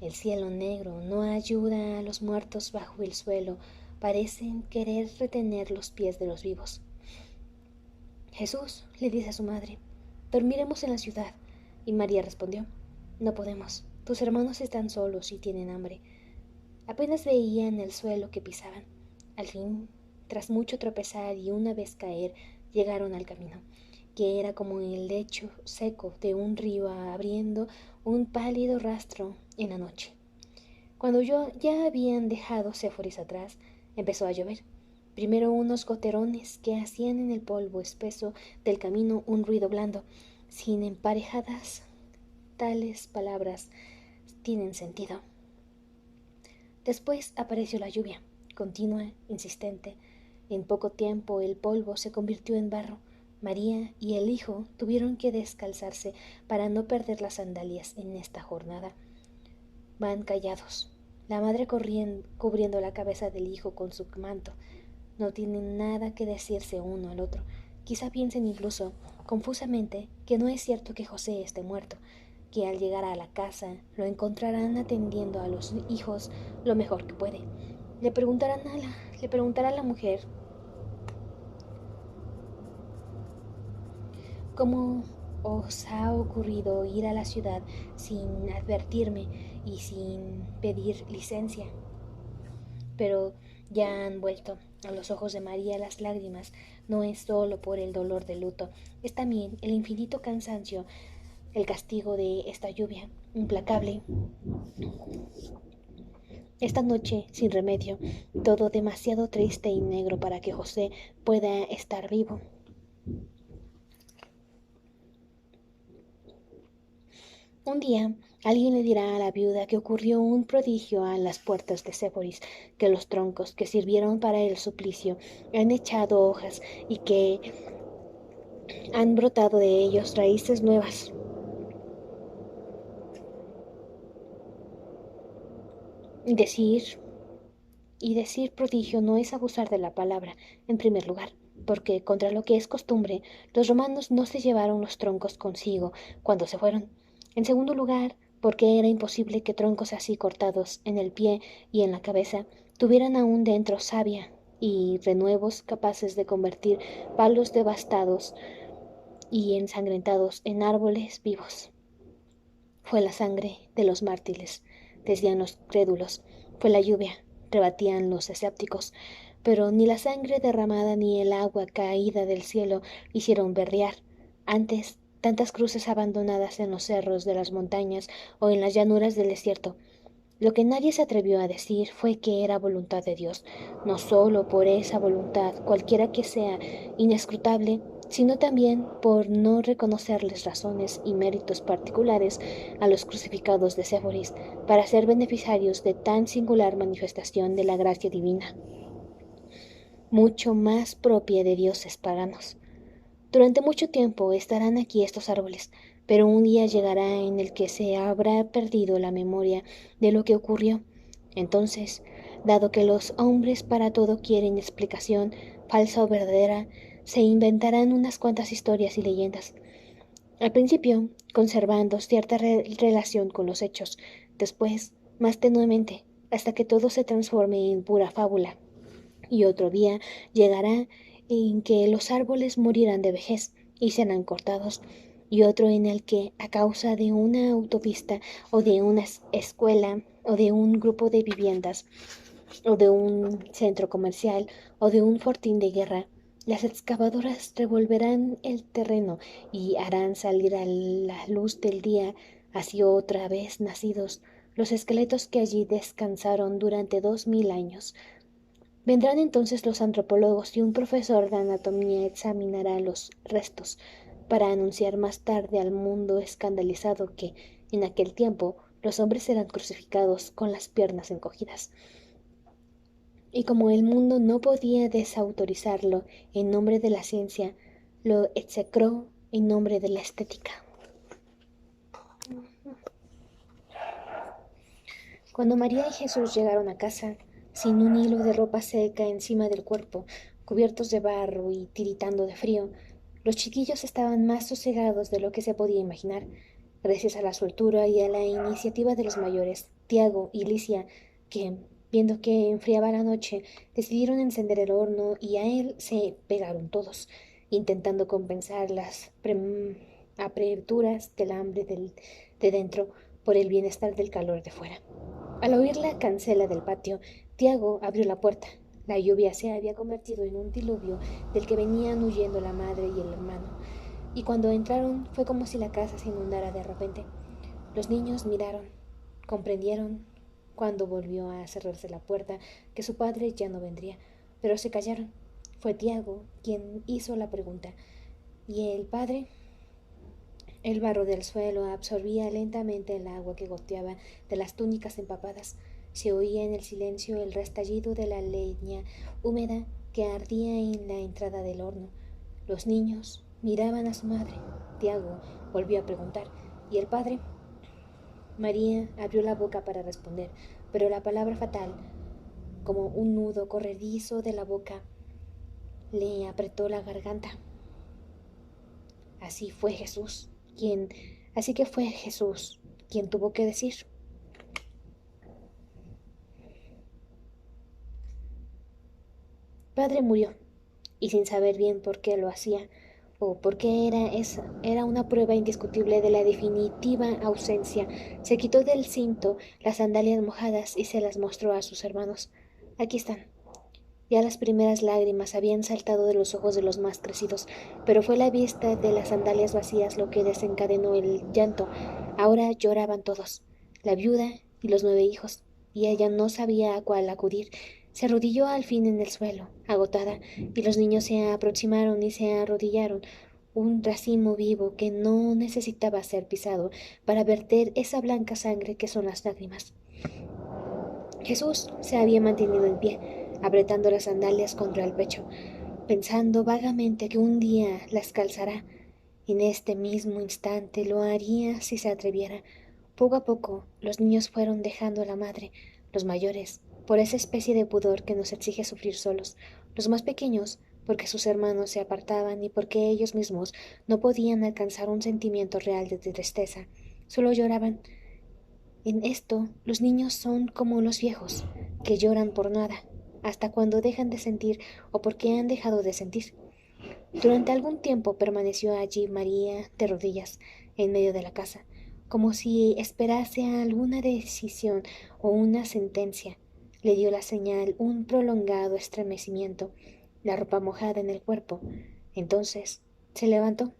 El cielo negro no ayuda a los muertos bajo el suelo, parecen querer retener los pies de los vivos. Jesús le dice a su madre: dormiremos en la ciudad. Y María respondió: no podemos, tus hermanos están solos y tienen hambre. Apenas veían el suelo que pisaban. Al fin, tras mucho tropezar y una vez caer, llegaron al camino, que era como el lecho seco de un río abriendo un pálido rastro en la noche. Cuando ya habían dejado Séforis atrás, empezó a llover. Primero unos goterones que hacían en el polvo espeso del camino un ruido blando, sin emparejadas. Tales palabras tienen sentido. Después apareció la lluvia, continua, insistente. En poco tiempo el polvo se convirtió en barro. María y el hijo tuvieron que descalzarse para no perder las sandalias en esta jornada. Van callados, la madre cubriendo la cabeza del hijo con su manto. No tienen nada que decirse uno al otro. Quizá piensen incluso, confusamente, que no es cierto que José esté muerto, que al llegar a la casa lo encontrarán atendiendo a los hijos lo mejor que puede. Le preguntará a la mujer cómo os ha ocurrido ir a la ciudad sin advertirme y sin pedir licencia. Pero ya han vuelto. A los ojos de María las lágrimas no es solo por el dolor del luto, es también el infinito cansancio, el castigo de esta lluvia implacable. Esta noche sin remedio, todo demasiado triste y negro para que José pueda estar vivo. Un día alguien le dirá a la viuda que ocurrió un prodigio a las puertas de Séforis, que los troncos que sirvieron para el suplicio han echado hojas y que han brotado de ellos raíces nuevas. Decir prodigio no es abusar de la palabra, en primer lugar, porque, contra lo que es costumbre, los romanos no se llevaron los troncos consigo cuando se fueron. En segundo lugar, porque era imposible que troncos así cortados en el pie y en la cabeza tuvieran aún dentro savia y renuevos capaces de convertir palos devastados y ensangrentados en árboles vivos. Fue la sangre de los mártires, decían los crédulos, fue la lluvia, rebatían los escépticos, pero ni la sangre derramada ni el agua caída del cielo hicieron berrear. Antes, tantas cruces abandonadas en los cerros de las montañas o en las llanuras del desierto. Lo que nadie se atrevió a decir fue que era voluntad de Dios, no solo por esa voluntad, cualquiera que sea, inescrutable, sino también por no reconocerles razones y méritos particulares a los crucificados de Séforis para ser beneficiarios de tan singular manifestación de la gracia divina, mucho más propia de dioses paganos. Durante mucho tiempo estarán aquí estos árboles, pero un día llegará en el que se habrá perdido la memoria de lo que ocurrió. Entonces, dado que los hombres para todo quieren explicación, falsa o verdadera, se inventarán unas cuantas historias y leyendas. Al principio, conservando cierta relación con los hechos, después, más tenuemente, hasta que todo se transforme en pura fábula. Y otro día llegará en que los árboles morirán de vejez y serán cortados, y otro en el que, a causa de una autopista o de una escuela o de un grupo de viviendas o de un centro comercial o de un fortín de guerra, las excavadoras revolverán el terreno y harán salir a la luz del día, así otra vez nacidos, los esqueletos que allí descansaron durante 2000 años. Vendrán entonces los antropólogos y un profesor de anatomía examinará los restos para anunciar más tarde al mundo escandalizado que, en aquel tiempo, los hombres eran crucificados con las piernas encogidas. Y como el mundo no podía desautorizarlo en nombre de la ciencia, lo execró en nombre de la estética. Cuando María y Jesús llegaron a casa, sin un hilo de ropa seca encima del cuerpo, cubiertos de barro y tiritando de frío, los chiquillos estaban más sosegados de lo que se podía imaginar, gracias a la soltura y a la iniciativa de los mayores, Tiago y Licia, que, viendo que enfriaba la noche, decidieron encender el horno y a él se pegaron todos, intentando compensar las aperturas del hambre de dentro por el bienestar del calor de fuera. Al oír la cancela del patio, Tiago abrió la puerta. La lluvia se había convertido en un diluvio del que venían huyendo la madre y el hermano, y cuando entraron fue como si la casa se inundara de repente. Los niños miraron, comprendieron, cuando volvió a cerrarse la puerta, que su padre ya no vendría, pero se callaron. Fue Tiago quien hizo la pregunta. ¿Y el padre? El barro del suelo absorbía lentamente el agua que goteaba de las túnicas empapadas. Se oía en el silencio el restallido de la leña húmeda que ardía en la entrada del horno. Los niños miraban a su madre. Tiago volvió a preguntar. ¿Y el padre? María abrió la boca para responder, pero la palabra fatal, como un nudo corredizo de la boca, le apretó la garganta. Así fue Jesús, quien, así que fue Jesús quien tuvo que decir. Padre murió, y sin saber bien por qué lo hacía, o por qué era esa, era una prueba indiscutible de la definitiva ausencia. Se quitó del cinto las sandalias mojadas y se las mostró a sus hermanos. Aquí están. Ya las primeras lágrimas habían saltado de los ojos de los más crecidos, pero fue la vista de las sandalias vacías lo que desencadenó el llanto. Ahora lloraban todos, la viuda y los 9 hijos, y ella no sabía a cuál acudir. Se arrodilló al fin en el suelo, agotada, y los niños se aproximaron y se arrodillaron, un racimo vivo que no necesitaba ser pisado para verter esa blanca sangre que son las lágrimas. Jesús se había mantenido en pie, apretando las sandalias contra el pecho, pensando vagamente que un día las calzará. En este mismo instante lo haría si se atreviera. Poco a poco los niños fueron dejando a la madre, los mayores, por esa especie de pudor que nos exige sufrir solos, los más pequeños, porque sus hermanos se apartaban y porque ellos mismos no podían alcanzar un sentimiento real de tristeza, solo lloraban. En esto, los niños son como los viejos, que lloran por nada, hasta cuando dejan de sentir o porque han dejado de sentir. Durante algún tiempo permaneció allí María de rodillas, en medio de la casa, como si esperase alguna decisión o una sentencia. Le dio la señal un prolongado estremecimiento, la ropa mojada en el cuerpo. Entonces se levantó,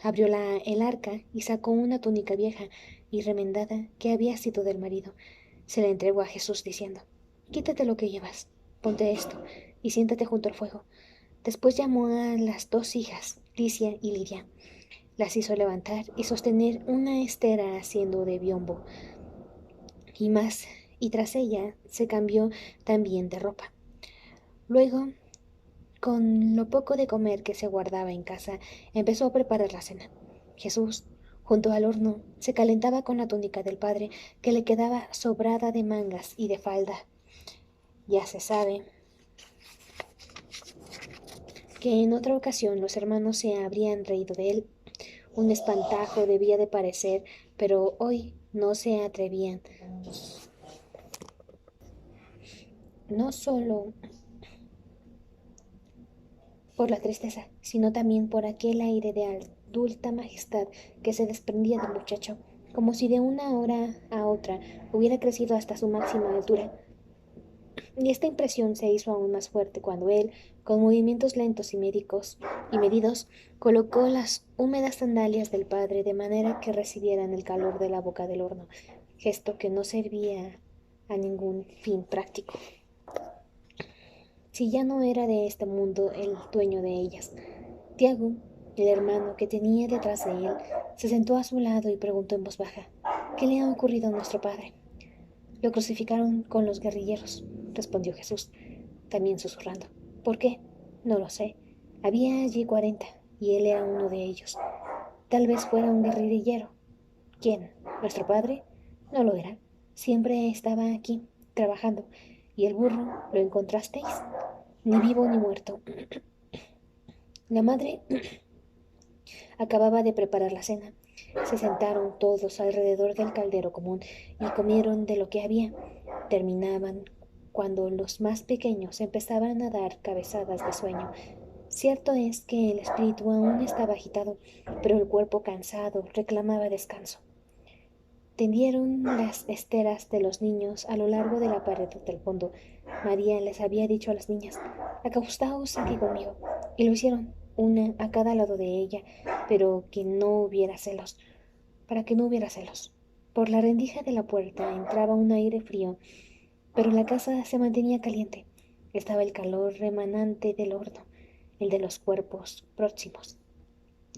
abrió el arca y sacó una túnica vieja y remendada que había sido del marido. Se la entregó a Jesús diciendo: Quítate lo que llevas, ponte esto y siéntate junto al fuego. Después llamó a las 2 hijas, Licia y Lidia. Las hizo levantar y sostener una estera haciendo de biombo. Y más, y tras ella se cambió también de ropa. Luego Con lo poco de comer que se guardaba en casa, empezó a preparar la cena. Jesús, junto al horno, se calentaba con la túnica del Padre, que le quedaba sobrada de mangas y de falda. Ya se sabe que en otra ocasión los hermanos se habrían reído de él. Un espantajo debía de parecer, pero hoy no se atrevían, no solo por la tristeza, sino también por aquel aire de adulta majestad que se desprendía del muchacho, como si de una hora a otra hubiera crecido hasta su máxima altura. Y esta impresión se hizo aún más fuerte cuando él, con movimientos lentos y medidos, colocó las húmedas sandalias del padre de manera que recibieran el calor de la boca del horno, gesto que no servía a ningún fin práctico, si ya no era de este mundo el dueño de ellas. Tiago, el hermano que tenía detrás de él, se sentó a su lado y preguntó en voz baja: ¿Qué le ha ocurrido a nuestro padre? Lo crucificaron con los guerrilleros, respondió Jesús, también susurrando. ¿Por qué? No lo sé. Había allí 40, y él era uno de ellos. Tal vez fuera un guerrillero. ¿Quién? ¿Nuestro padre? No lo era. Siempre estaba aquí, trabajando. ¿Y el burro? ¿Lo encontrasteis? Ni vivo ni muerto. La madre acababa de preparar la cena. Se sentaron todos alrededor del caldero común y comieron de lo que había. Terminaban cuando los más pequeños empezaban a dar cabezadas de sueño. Cierto es que el espíritu aún estaba agitado, pero el cuerpo cansado reclamaba descanso. Tendieron las esteras de los niños a lo largo de la pared del fondo. María les había dicho a las niñas: acostaos aquí conmigo, y lo hicieron, una a cada lado de ella, pero que no hubiera celos, para que no hubiera celos. Por la rendija de la puerta entraba un aire frío, pero la casa se mantenía caliente. Estaba el calor remanente del horno, el de los cuerpos próximos.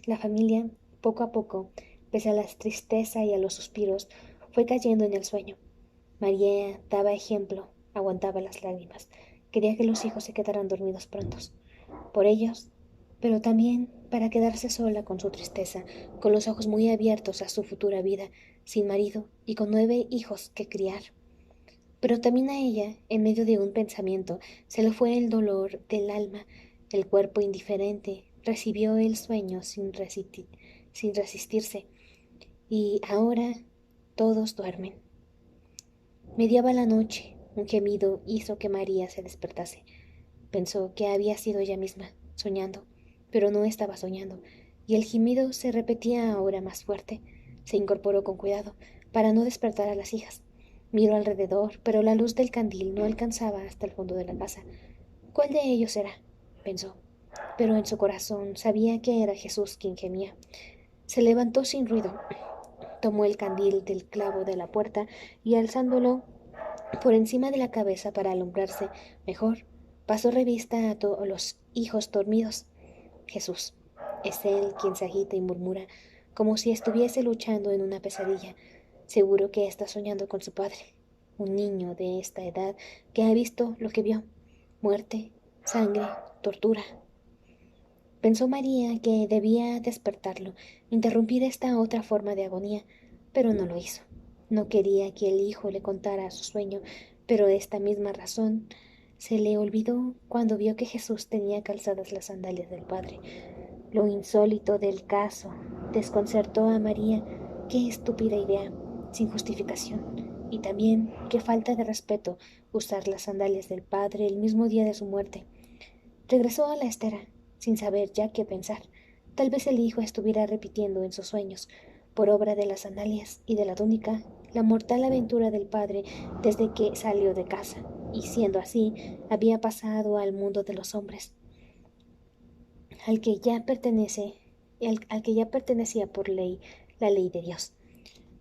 La familia, poco a poco, pese a la tristeza y a los suspiros, fue cayendo en el sueño. María daba ejemplo, aguantaba las lágrimas, quería que los hijos se quedaran dormidos prontos. Por ellos, pero también para quedarse sola con su tristeza, con los ojos muy abiertos a su futura vida, sin marido y con 9 hijos que criar. Pero también a ella, en medio de un pensamiento, se le fue el dolor del alma. El cuerpo indiferente recibió el sueño sin resistirse, y ahora todos duermen. Mediaba la noche, un gemido hizo que María se despertase. Pensó que había sido ella misma, soñando, pero no estaba soñando, y el gemido se repetía ahora más fuerte. Se incorporó con cuidado, para no despertar a las hijas. Miró alrededor, pero la luz del candil no alcanzaba hasta el fondo de la casa. ¿Cuál de ellos era? Pensó, pero en su corazón sabía que era Jesús quien gemía. Se levantó sin ruido, tomó el candil del clavo de la puerta y alzándolo por encima de la cabeza para alumbrarse mejor, pasó revista a todos los hijos dormidos. Jesús, es él quien se agita y murmura, como si estuviese luchando en una pesadilla. Seguro que está soñando con su padre, un niño de esta edad que ha visto lo que vio: muerte, sangre, tortura. Pensó María que debía despertarlo, interrumpir esta otra forma de agonía, pero no lo hizo. No quería que el hijo le contara su sueño, pero esta misma razón se le olvidó cuando vio que Jesús tenía calzadas las sandalias del Padre. Lo insólito del caso desconcertó a María. Qué estúpida idea, sin justificación. Y también qué falta de respeto usar las sandalias del Padre el mismo día de su muerte. Regresó a la estera, sin saber ya qué pensar. Tal vez el hijo estuviera repitiendo en sus sueños, por obra de las sandalias y de la túnica, la mortal aventura del padre desde que salió de casa, y siendo así, había pasado al mundo de los hombres, al que ya pertenece, al que ya pertenecía por ley, la ley de Dios.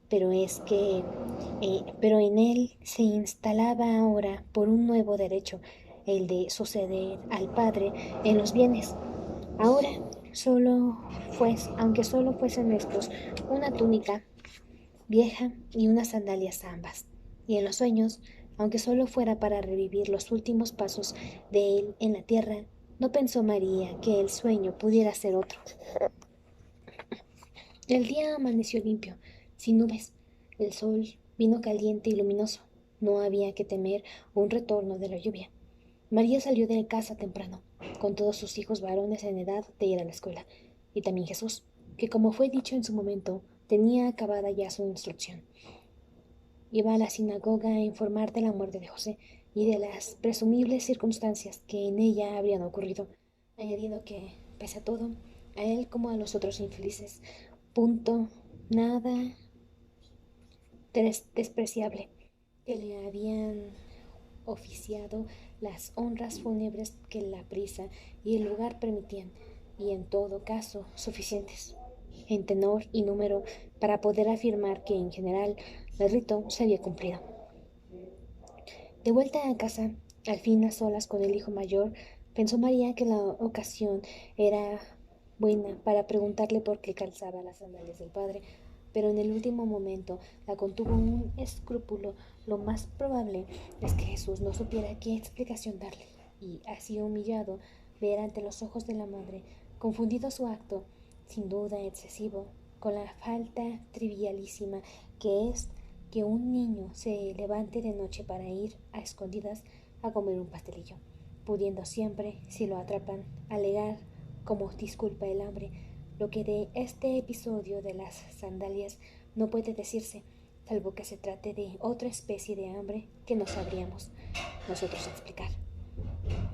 Pero en él se instalaba ahora por un nuevo derecho, el de suceder al padre en los bienes. Ahora aunque solo fuesen estos, una túnica vieja y unas sandalias ambas. Y en los sueños, aunque solo fuera para revivir los últimos pasos de él en la tierra, No pensó María que el sueño pudiera ser otro. El día amaneció limpio, sin nubes. El sol vino caliente y luminoso. No había que temer un retorno de la lluvia. María salió de casa temprano, con todos sus hijos varones en edad de ir a la escuela, y también Jesús, que como fue dicho en su momento, tenía acabada ya su instrucción. Iba a la sinagoga a informar de la muerte de José y de las presumibles circunstancias que en ella habrían ocurrido, añadiendo que, pese a todo, a él como a los otros infelices, punto, nada despreciable, que le habían oficiado las honras fúnebres que la prisa y el lugar permitían, y en todo caso suficientes, en tenor y número, para poder afirmar que en general el rito se había cumplido. De vuelta a casa, al fin a solas con el hijo mayor, pensó María que la ocasión era buena para preguntarle por qué calzaba las sandalias del padre, pero en el último momento la contuvo un escrúpulo. Lo más probable es que Jesús no supiera qué explicación darle, y así humillado, ver ante los ojos de la madre, confundido su acto, sin duda excesivo, con la falta trivialísima que es que un niño se levante de noche para ir a escondidas a comer un pastelillo, pudiendo siempre, si lo atrapan, alegar como disculpa el hambre, lo que de este episodio de las sandalias no puede decirse, salvo que se trate de otra especie de hambre que no sabríamos nosotros explicar.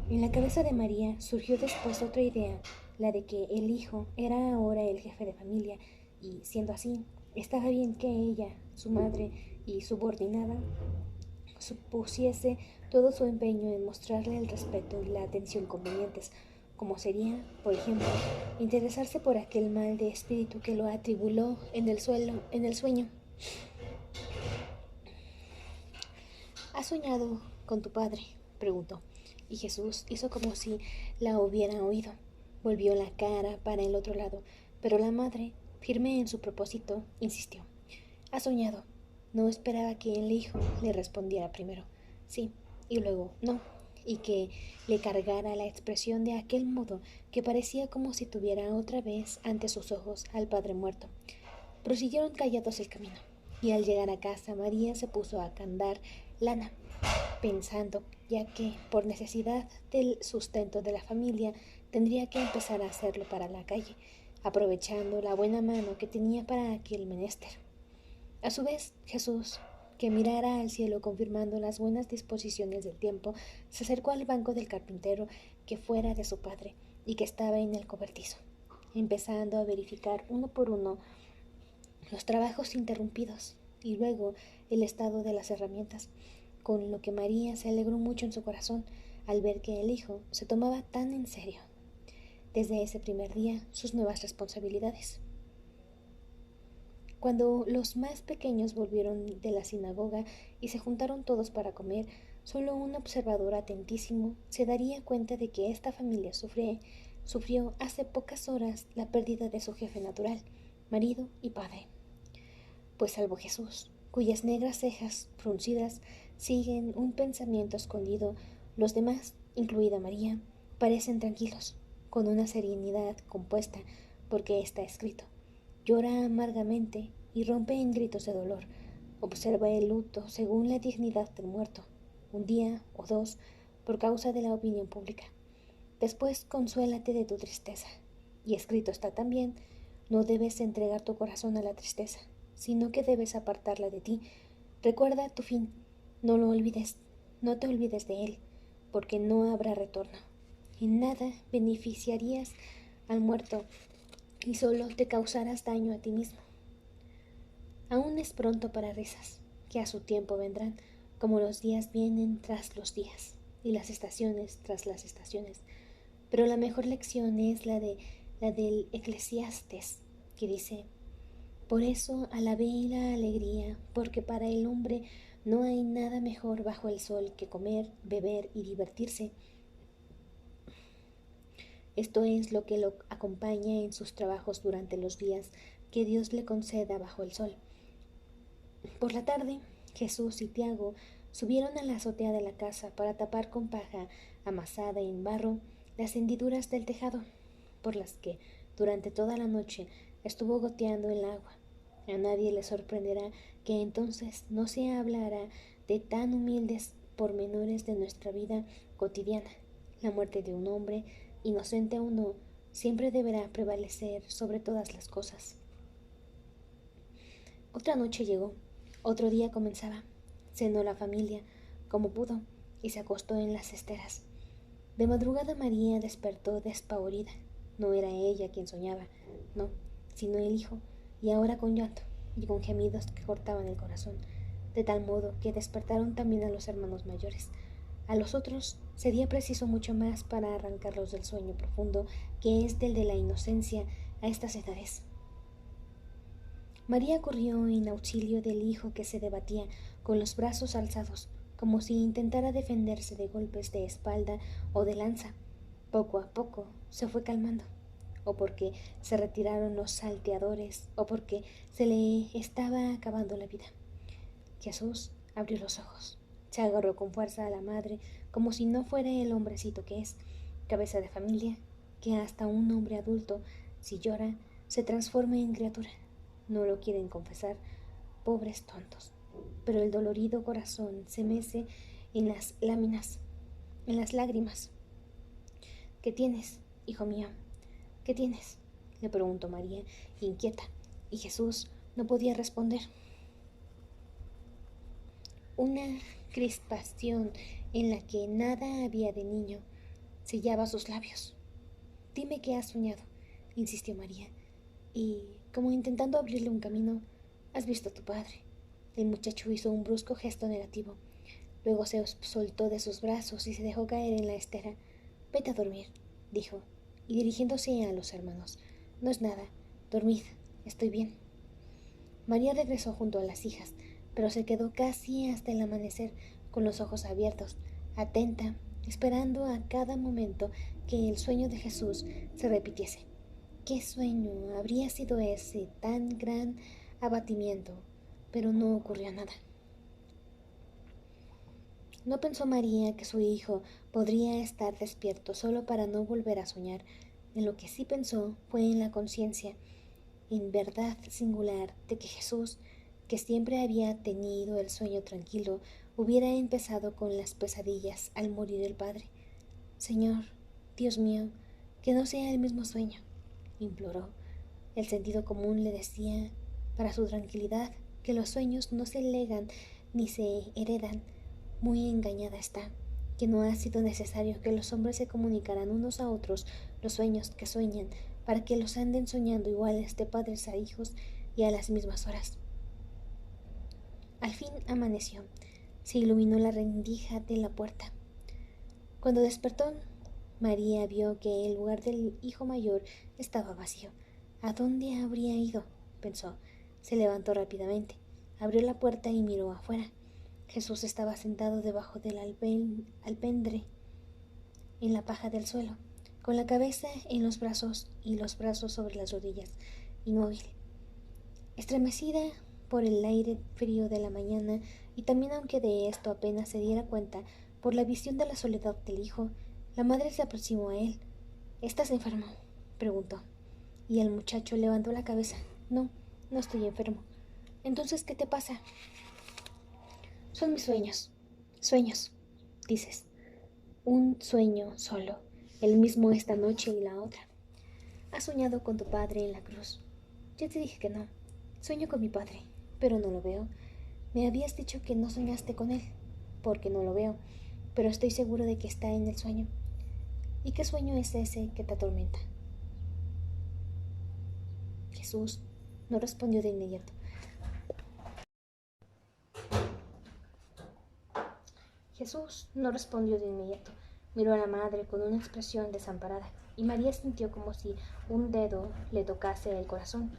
En la cabeza de María surgió después otra idea, la de que el hijo era ahora el jefe de familia, y siendo así, estaba bien que ella, su madre y subordinada, pusiese todo su empeño en mostrarle el respeto y la atención convenientes, como sería, por ejemplo, interesarse por aquel mal de espíritu que lo atribuló en el sueño. ¿Has soñado con tu padre?, preguntó, y Jesús hizo como si la hubiera oído. Volvió la cara para el otro lado, pero la madre, firme en su propósito, insistió. ¿Has soñado? No esperaba que el hijo le respondiera primero sí y luego no, y que le cargara la expresión de aquel modo que parecía como si tuviera otra vez ante sus ojos al padre muerto. Prosiguieron callados el camino, y al llegar a casa María se puso a candar lana, pensando ya que, por necesidad del sustento de la familia, tendría que empezar a hacerlo para la calle, aprovechando la buena mano que tenía para aquel menester. A su vez, Jesús, que mirara al cielo confirmando las buenas disposiciones del tiempo, se acercó al banco del carpintero que fuera de su padre y que estaba en el cobertizo, empezando a verificar uno por uno los trabajos interrumpidos y luego el estado de las herramientas, con lo que María se alegró mucho en su corazón al ver que el hijo se tomaba tan en serio desde ese primer día sus nuevas responsabilidades. Cuando los más pequeños volvieron de la sinagoga y se juntaron todos para comer, solo un observador atentísimo se daría cuenta de que esta familia sufrió hace pocas horas la pérdida de su jefe natural, marido y padre. Pues salvo Jesús, cuyas negras cejas fruncidas siguen un pensamiento escondido, los demás, incluida María, parecen tranquilos, con una serenidad compuesta, porque está escrito. Llora amargamente y rompe en gritos de dolor. Observa el luto según la dignidad del muerto, un día o dos, por causa de la opinión pública. Después consuélate de tu tristeza. Y escrito está también, no debes entregar tu corazón a la tristeza, sino que debes apartarla de ti. Recuerda tu fin, no lo olvides, no te olvides de él, porque no habrá retorno. En nada beneficiarías al muerto y solo te causarás daño a ti mismo. Aún es pronto para risas, que a su tiempo vendrán, como los días vienen tras los días, y las estaciones tras las estaciones. Pero la mejor lección es la del Eclesiastés, que dice, por eso alabé la alegría, porque para el hombre no hay nada mejor bajo el sol que comer, beber y divertirse. Esto es lo que lo acompaña en sus trabajos durante los días que Dios le conceda bajo el sol. Por la tarde, Jesús y Tiago subieron a la azotea de la casa para tapar con paja amasada en barro las hendiduras del tejado, por las que durante toda la noche estuvo goteando el agua. A nadie le sorprenderá que entonces no se hablara de tan humildes pormenores de nuestra vida cotidiana. La muerte de un hombre, inocente o no, siempre deberá prevalecer sobre todas las cosas. Otra noche llegó, otro día comenzaba. Cenó la familia, como pudo, y se acostó en las esteras. De madrugada María despertó despavorida. No era ella quien soñaba, no, sino el hijo, y ahora con llanto y con gemidos que cortaban el corazón, de tal modo que despertaron también a los hermanos mayores. A los otros sería preciso mucho más para arrancarlos del sueño profundo que es del de la inocencia a estas edades. María corrió en auxilio del hijo que se debatía con los brazos alzados, como si intentara defenderse de golpes de espalda o de lanza. Poco a poco se fue calmando, o porque se retiraron los salteadores, o porque se le estaba acabando la vida. Jesús abrió los ojos, se agarró con fuerza a la madre, como si no fuera el hombrecito que es, cabeza de familia, que hasta un hombre adulto, si llora, se transforma en criatura. No lo quieren confesar, pobres tontos. Pero el dolorido corazón se mece en las láminas, en las lágrimas. ¿Qué tienes, hijo mío? ¿Qué tienes?, le preguntó María, inquieta, y Jesús no podía responder. Una crispación en la que nada había de niño sellaba sus labios. Dime qué has soñado, insistió María, y, como intentando abrirle un camino, has visto a tu padre. El muchacho hizo un brusco gesto negativo. Luego se soltó de sus brazos y se dejó caer en la estera. Vete a dormir, dijo, y dirigiéndose a los hermanos. No es nada, dormid, estoy bien. María regresó junto a las hijas, pero se quedó casi hasta el amanecer con los ojos abiertos, atenta, esperando a cada momento que el sueño de Jesús se repitiese. ¿Qué sueño habría sido ese tan gran abatimiento? Pero no ocurrió nada. No pensó María que su hijo podría estar despierto solo para no volver a soñar. En lo que sí pensó fue en la conciencia, en verdad singular, de que Jesús, que siempre había tenido el sueño tranquilo, hubiera empezado con las pesadillas al morir el padre. Señor, Dios mío, que no sea el mismo sueño, imploró. El sentido común le decía, para su tranquilidad, que los sueños no se legan ni se heredan. Muy engañada está, que no ha sido necesario que los hombres se comunicaran unos a otros los sueños que sueñan, para que los anden soñando iguales de padres a hijos y a las mismas horas. Al fin amaneció, se iluminó la rendija de la puerta. Cuando despertó, María vio que el lugar del hijo mayor estaba vacío. ¿A dónde habría ido?, pensó. Se levantó rápidamente, abrió la puerta y miró afuera. Jesús estaba sentado debajo del alpendre, en la paja del suelo, con la cabeza en los brazos y los brazos sobre las rodillas, inmóvil. Estremecida por el aire frío de la mañana, y también aunque de esto apenas se diera cuenta por la visión de la soledad del hijo, la madre se aproximó a él. ¿Estás enfermo?, preguntó. Y el muchacho levantó la cabeza. No, no estoy enfermo. Entonces, ¿qué te pasa? Son mis sueños. Sueños, dices. Un sueño solo, el mismo esta noche y la otra. Has soñado con tu padre en la cruz. Ya te dije que no. Sueño con mi padre, pero no lo veo. Me habías dicho que no soñaste con él, porque no lo veo, pero estoy seguro de que está en el sueño. ¿Y qué sueño es ese que te atormenta? Jesús no respondió de inmediato. Jesús no respondió de inmediato. Miró a la madre con una expresión desamparada, y María sintió como si un dedo le tocase el corazón.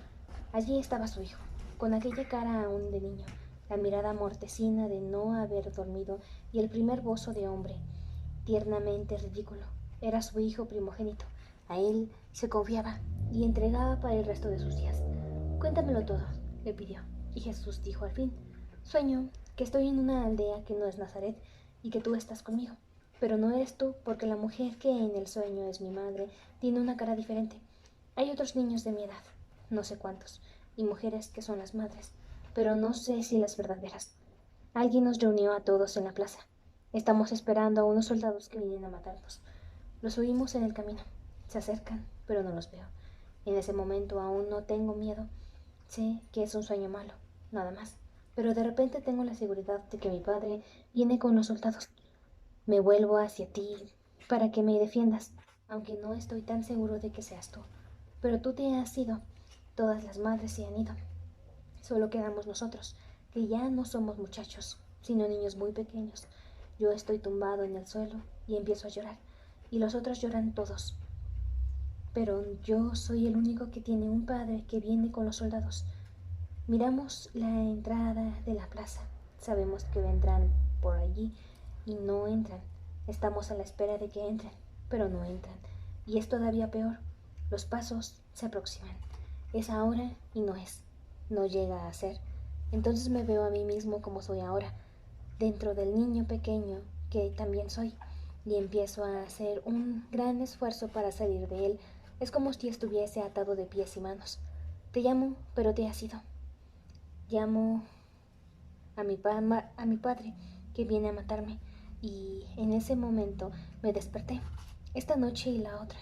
Allí estaba su hijo, con aquella cara aún de niño, la mirada mortecina de no haber dormido y el primer bozo de hombre, tiernamente ridículo. Era su hijo primogénito. A él se confiaba y entregaba para el resto de sus días. Cuéntamelo todo, le pidió, y Jesús dijo al fin: sueño que estoy en una aldea que no es Nazaret y que tú estás conmigo, pero no eres tú, porque la mujer que en el sueño es mi madre tiene una cara diferente. Hay otros niños de mi edad, no sé cuántos, y mujeres que son las madres, pero no sé si las verdaderas. Alguien nos reunió a todos en la plaza. Estamos esperando a unos soldados que vienen a matarnos. Los oímos en el camino. Se acercan, pero no los veo. En ese momento aún no tengo miedo. Sé que es un sueño malo, nada más. Pero de repente tengo la seguridad de que mi padre viene con los soldados. Me vuelvo hacia ti para que me defiendas, aunque no estoy tan seguro de que seas tú. Pero tú te has ido. Todas las madres se han ido. Solo quedamos nosotros, que ya no somos muchachos, sino niños muy pequeños. Yo estoy tumbado en el suelo y empiezo a llorar, y los otros lloran todos. Pero yo soy el único que tiene un padre que viene con los soldados. Miramos la entrada de la plaza. Sabemos que vendrán por allí y no entran. Estamos a la espera de que entren, pero no entran. Y es todavía peor. Los pasos se aproximan. Es ahora y no es. No llega a ser. Entonces me veo a mí mismo como soy ahora, dentro del niño pequeño que también soy, y empiezo a hacer un gran esfuerzo para salir de él. Es como si estuviese atado de pies y manos. Te llamo, pero te has ido. Llamo a mi padre, que viene a matarme, y en ese momento me desperté, esta noche y la otra.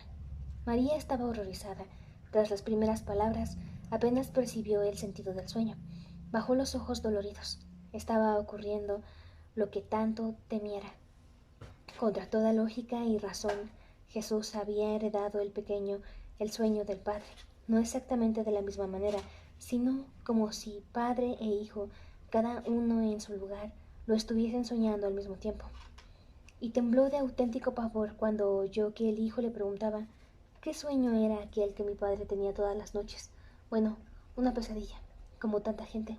María estaba horrorizada. Tras las primeras palabras, apenas percibió el sentido del sueño. Bajó los ojos doloridos. Estaba ocurriendo lo que tanto temiera. Contra toda lógica y razón, Jesús había heredado el sueño del Padre, no exactamente de la misma manera, sino como si padre e hijo, cada uno en su lugar, lo estuviesen soñando al mismo tiempo. Y tembló de auténtico pavor cuando oyó que el hijo le preguntaba qué sueño era aquel que mi padre tenía todas las noches. Bueno, una pesadilla, como tanta gente.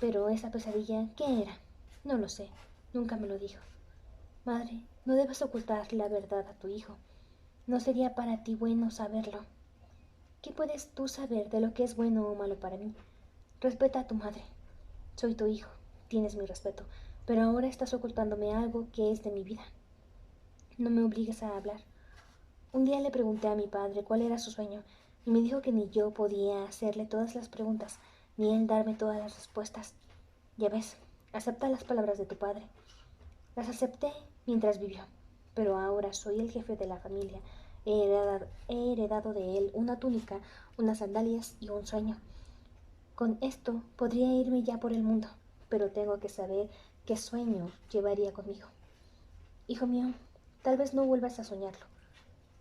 Pero esa pesadilla, ¿qué era? No lo sé, nunca me lo dijo. Madre, no debes ocultar la verdad a tu hijo. No sería para ti bueno saberlo. ¿Qué puedes tú saber de lo que es bueno o malo para mí? Respeta a tu madre. Soy tu hijo, tienes mi respeto, pero ahora estás ocultándome algo que es de mi vida. No me obligues a hablar. Un día le pregunté a mi padre cuál era su sueño, y me dijo que ni yo podía hacerle todas las preguntas, ni él darme todas las respuestas. Ya ves, acepta las palabras de tu padre. Las acepté mientras vivió, pero ahora soy el jefe de la familia. He heredado de él una túnica, unas sandalias y un sueño. Con esto podría irme ya por el mundo, pero tengo que saber qué sueño llevaría conmigo. Hijo mío, tal vez no vuelvas a soñarlo.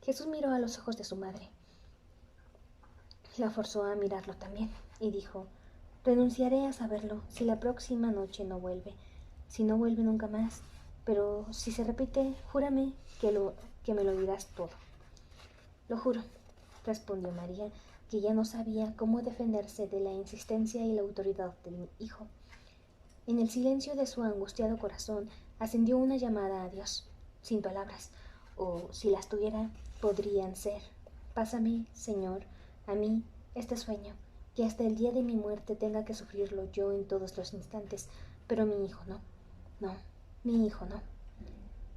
Jesús miró a los ojos de su madre. La forzó a mirarlo también y dijo, renunciaré a saberlo si la próxima noche no vuelve, si no vuelve nunca más, pero si se repite, júrame que me lo dirás todo. Lo juro, respondió María, que ya no sabía cómo defenderse de la insistencia y la autoridad del hijo. En el silencio de su angustiado corazón ascendió una llamada a Dios, sin palabras, o si las tuviera, podrían ser. Pásame, Señor, a mí este sueño, que hasta el día de mi muerte tenga que sufrirlo yo en todos los instantes, pero mi hijo no, no, mi hijo no.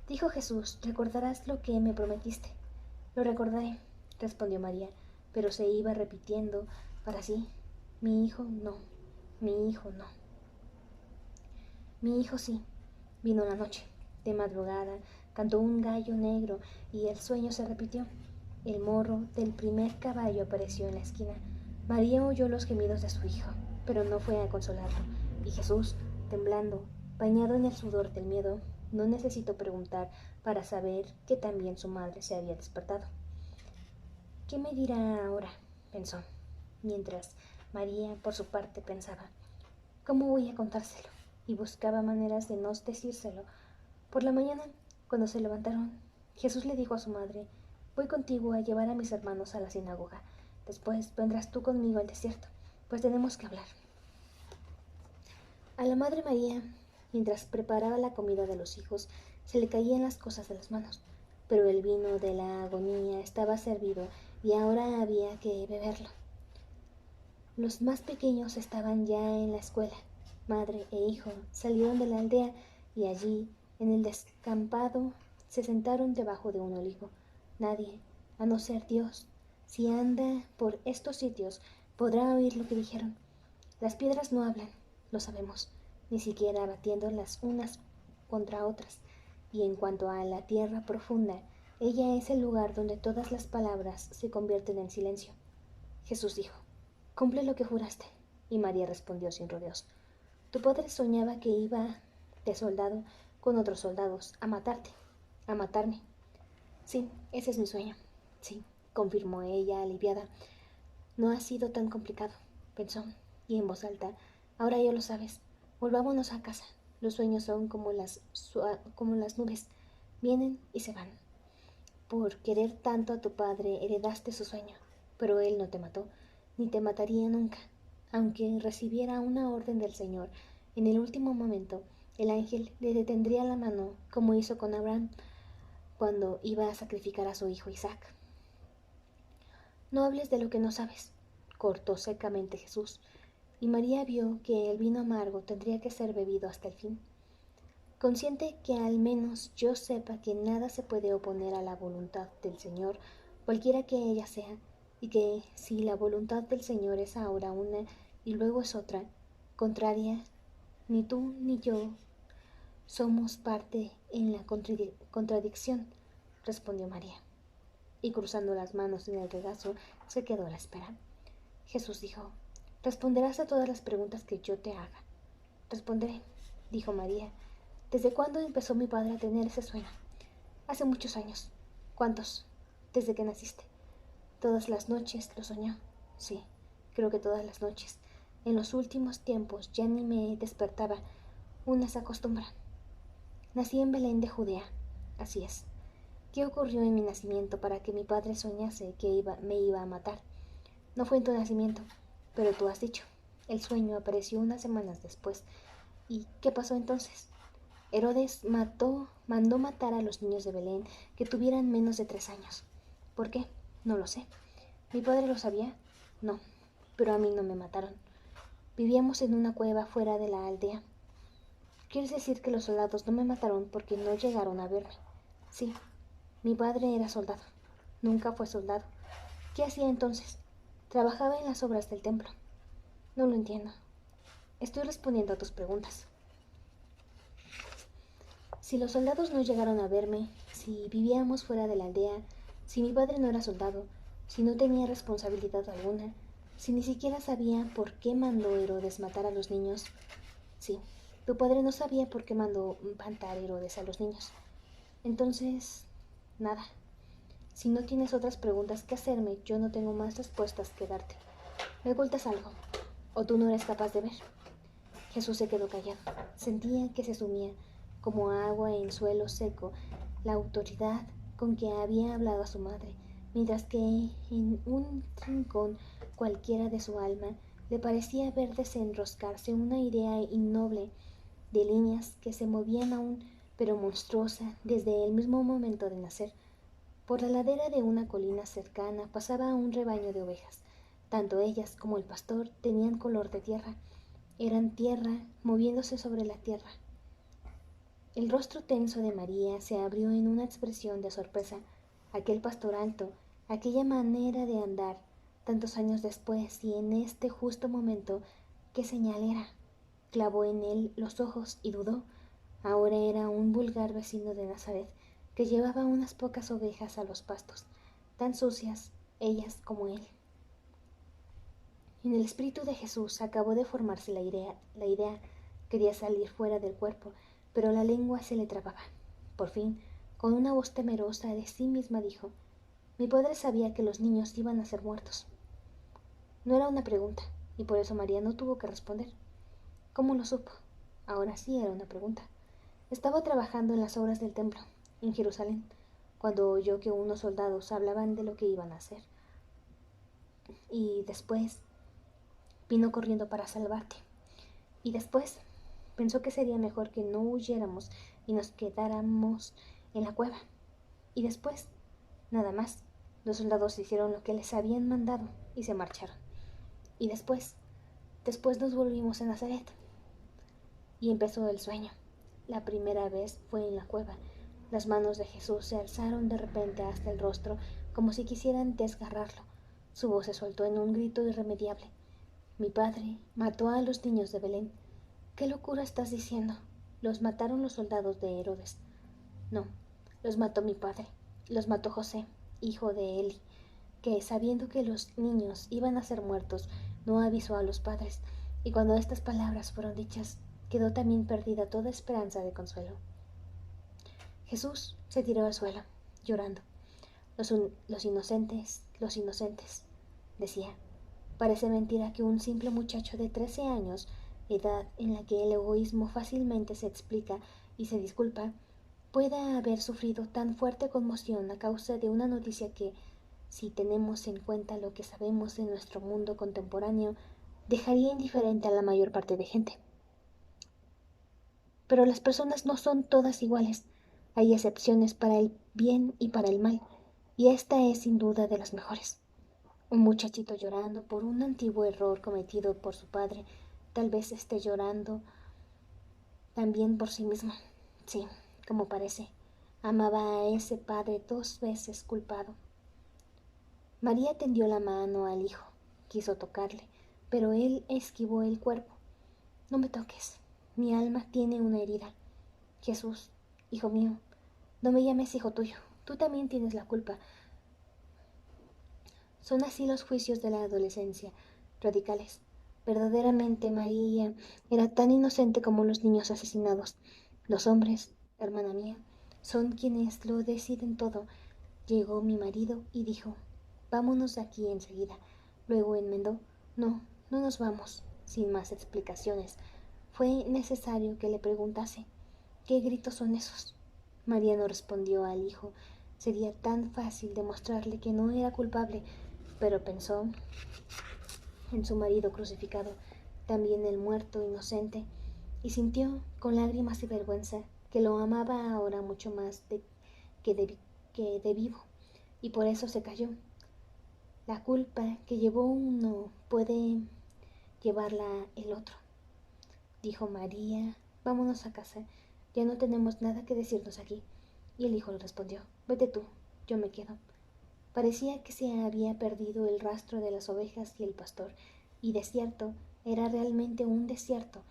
Dijo Jesús, recordarás lo que me prometiste. Lo recordaré, respondió María, pero se iba repitiendo para sí, mi hijo no, mi hijo no. Mi hijo sí. Vino la noche. De madrugada cantó un gallo negro y el sueño se repitió. El morro del primer caballo apareció en la esquina. María oyó los gemidos de su hijo, pero no fue a consolarlo. Y Jesús, temblando, bañado en el sudor del miedo, no necesitó preguntar para saber que también su madre se había despertado. ¿Qué me dirá ahora?, pensó, mientras María, por su parte, pensaba, ¿cómo voy a contárselo? Y buscaba maneras de no decírselo. Por la mañana, cuando se levantaron, Jesús le dijo a su madre, voy contigo a llevar a mis hermanos a la sinagoga. Después vendrás tú conmigo al desierto, pues tenemos que hablar. A la Madre María, mientras preparaba la comida de los hijos, se le caían las cosas de las manos, pero el vino de la agonía estaba servido y ahora había que beberlo. Los más pequeños estaban ya en la escuela. Madre e hijo salieron de la aldea y allí, en el descampado, se sentaron debajo de un olivo. Nadie, a no ser Dios, si anda por estos sitios, podrá oír lo que dijeron. Las piedras no hablan, lo sabemos, ni siquiera batiendo las unas contra otras. Y en cuanto a la tierra profunda, ella es el lugar donde todas las palabras se convierten en silencio. Jesús dijo: «Cumple lo que juraste». Y María respondió sin rodeos: «Tu padre soñaba que iba de soldado con otros soldados a matarte, a matarme». «Sí, ese es mi sueño». «Sí», confirmó ella aliviada. «No ha sido tan complicado», pensó, y en voz alta: «Ahora ya lo sabes. Volvámonos a casa. Los sueños son como las nubes, vienen y se van. Por querer tanto a tu padre heredaste su sueño, pero él no te mató, ni te mataría nunca. Aunque recibiera una orden del Señor, en el último momento el ángel le detendría la mano, como hizo con Abraham cuando iba a sacrificar a su hijo Isaac». «No hables de lo que no sabes», cortó secamente Jesús, y María vio que el vino amargo tendría que ser bebido hasta el fin. Consciente que al menos yo sepa que nada se puede oponer a la voluntad del Señor, cualquiera que ella sea, y que si la voluntad del Señor es ahora una y luego es otra, contraria, ni tú ni yo somos parte en la contradicción, respondió María, y cruzando las manos en el regazo se quedó a la espera. Jesús dijo: «Responderás a todas las preguntas que yo te haga». «Responderé», dijo María. «¿Desde cuándo empezó mi padre a tener ese sueño?» «Hace muchos años». «¿Cuántos?» «Desde que naciste». «Todas las noches lo soñó». «Sí, creo que todas las noches. En los últimos tiempos ya ni me despertaba. Una se acostumbra». «Nací en Belén de Judea». «Así es». «¿Qué ocurrió en mi nacimiento para que mi padre soñase que me iba a matar?» «No fue en tu nacimiento, pero tú has dicho». «El sueño apareció unas semanas después». «¿Y qué pasó entonces?» «Herodes mandó matar a los niños de Belén que tuvieran menos de 3 años». «¿Por qué?» «No lo sé». «¿Mi padre lo sabía?» «No, pero a mí no me mataron. Vivíamos en una cueva fuera de la aldea». «¿Quieres decir que los soldados no me mataron porque no llegaron a verme?» «Sí, mi padre era soldado». «Nunca fue soldado». «¿Qué hacía entonces?» «Trabajaba en las obras del templo». «No lo entiendo». «Estoy respondiendo a tus preguntas». Si los soldados no llegaron a verme, si vivíamos fuera de la aldea, si mi padre no era soldado, si no tenía responsabilidad alguna, si ni siquiera sabía por qué mandó Herodes matar a los niños. Sí, tu padre no sabía por qué mandó matar Herodes a los niños. Entonces, nada. Si no tienes otras preguntas que hacerme, yo no tengo más respuestas que darte. ¿Me ocultas algo? ¿O tú no eres capaz de ver? Jesús se quedó callado. Sentía que se sumía, como agua en suelo seco, la autoridad con que había hablado a su madre, mientras que en un rincón cualquiera de su alma le parecía ver desenroscarse una idea innoble de líneas que se movían aún, pero monstruosa, desde el mismo momento de nacer. Por la ladera de una colina cercana pasaba un rebaño de ovejas. Tanto ellas como el pastor tenían color de tierra. Eran tierra moviéndose sobre la tierra. El rostro tenso de María se abrió en una expresión de sorpresa. Aquel pastor alto, aquella manera de andar, tantos años después y en este justo momento, ¿qué señal era? Clavó en él los ojos y dudó. Ahora era un vulgar vecino de Nazaret que llevaba unas pocas ovejas a los pastos, tan sucias ellas como él. En el espíritu de Jesús acabó de formarse la idea quería salir fuera del cuerpo, pero la lengua se le trababa. Por fin, con una voz temerosa de sí misma dijo: «Mi padre sabía que los niños iban a ser muertos». No era una pregunta, y por eso María no tuvo que responder. ¿Cómo lo supo? Ahora sí era una pregunta. Estaba trabajando en las obras del templo, en Jerusalén, cuando oyó que unos soldados hablaban de lo que iban a hacer. Y después vino corriendo para salvarte. Y después pensó que sería mejor que no huyéramos y nos quedáramos en la cueva. Y después, nada más, los soldados hicieron lo que les habían mandado y se marcharon. Y después nos volvimos a Nazaret. Y empezó el sueño. La primera vez fue en la cueva. Las manos de Jesús se alzaron de repente hasta el rostro, como si quisieran desgarrarlo. Su voz se soltó en un grito irremediable. Mi padre mató a los niños de Belén. ¿Qué locura estás diciendo? Los mataron los soldados de Herodes. No, los mató mi padre. Los mató José, hijo de Eli, que, sabiendo que los niños iban a ser muertos, no avisó a los padres, y cuando estas palabras fueron dichas, quedó también perdida toda esperanza de consuelo. Jesús se tiró al suelo, llorando. Los inocentes, decía. Parece mentira que un simple muchacho de 13 años, edad en la que el egoísmo fácilmente se explica y se disculpa, pueda haber sufrido tan fuerte conmoción a causa de una noticia que, si tenemos en cuenta lo que sabemos de nuestro mundo contemporáneo, dejaría indiferente a la mayor parte de gente. Pero las personas no son todas iguales. Hay excepciones para el bien y para el mal, y esta es sin duda de las mejores. Un muchachito llorando por un antiguo error cometido por su padre, tal vez esté llorando también por sí mismo. Sí, como parece, amaba a ese padre 2 veces culpado. María tendió la mano al hijo, quiso tocarle, pero él esquivó el cuerpo. No me toques, mi alma tiene una herida. Jesús, hijo mío, no me llames hijo tuyo, tú también tienes la culpa. Son así los juicios de la adolescencia, radicales. Verdaderamente María era tan inocente como los niños asesinados. Los hombres, hermana mía, son quienes lo deciden todo. Llegó mi marido y dijo, vámonos de aquí enseguida. Luego enmendó, no, no nos vamos, sin más explicaciones. Fue necesario que le preguntase, ¿qué gritos son esos? María no respondió al hijo. Sería tan fácil demostrarle que no era culpable, pero pensó en su marido crucificado, también el muerto inocente, y sintió, con lágrimas y vergüenza, que lo amaba ahora mucho más que de vivo, y por eso se calló. La culpa que llevó uno puede llevarla el otro, dijo María. Vámonos a casa, ya no tenemos nada que decirnos aquí. Y el hijo le respondió, vete tú, yo me quedo. Parecía que se había perdido el rastro de las ovejas y el pastor, y desierto era realmente un desierto,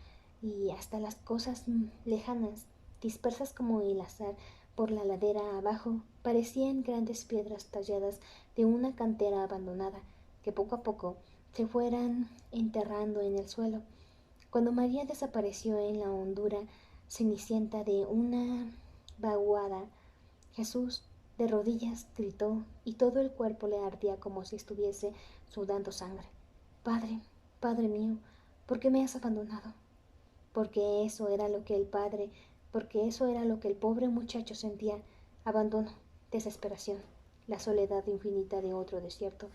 y hasta las cosas lejanas, dispersas como el azar por la ladera abajo, parecían grandes piedras talladas de una cantera abandonada, que poco a poco se fueran enterrando en el suelo. Cuando María desapareció en la hondura cenicienta de una vaguada, Jesús, de rodillas, gritó, y todo el cuerpo le ardía como si estuviese sudando sangre. Padre, Padre mío, ¿por qué me has abandonado? Porque eso era lo que el pobre muchacho sentía: abandono, desesperación, la soledad infinita de otro desierto,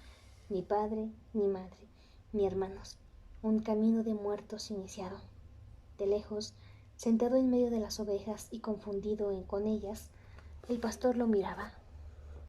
ni padre, ni madre, ni hermanos, un camino de muertos iniciado. De lejos, sentado en medio de las ovejas y confundido con ellas, el pastor lo miraba.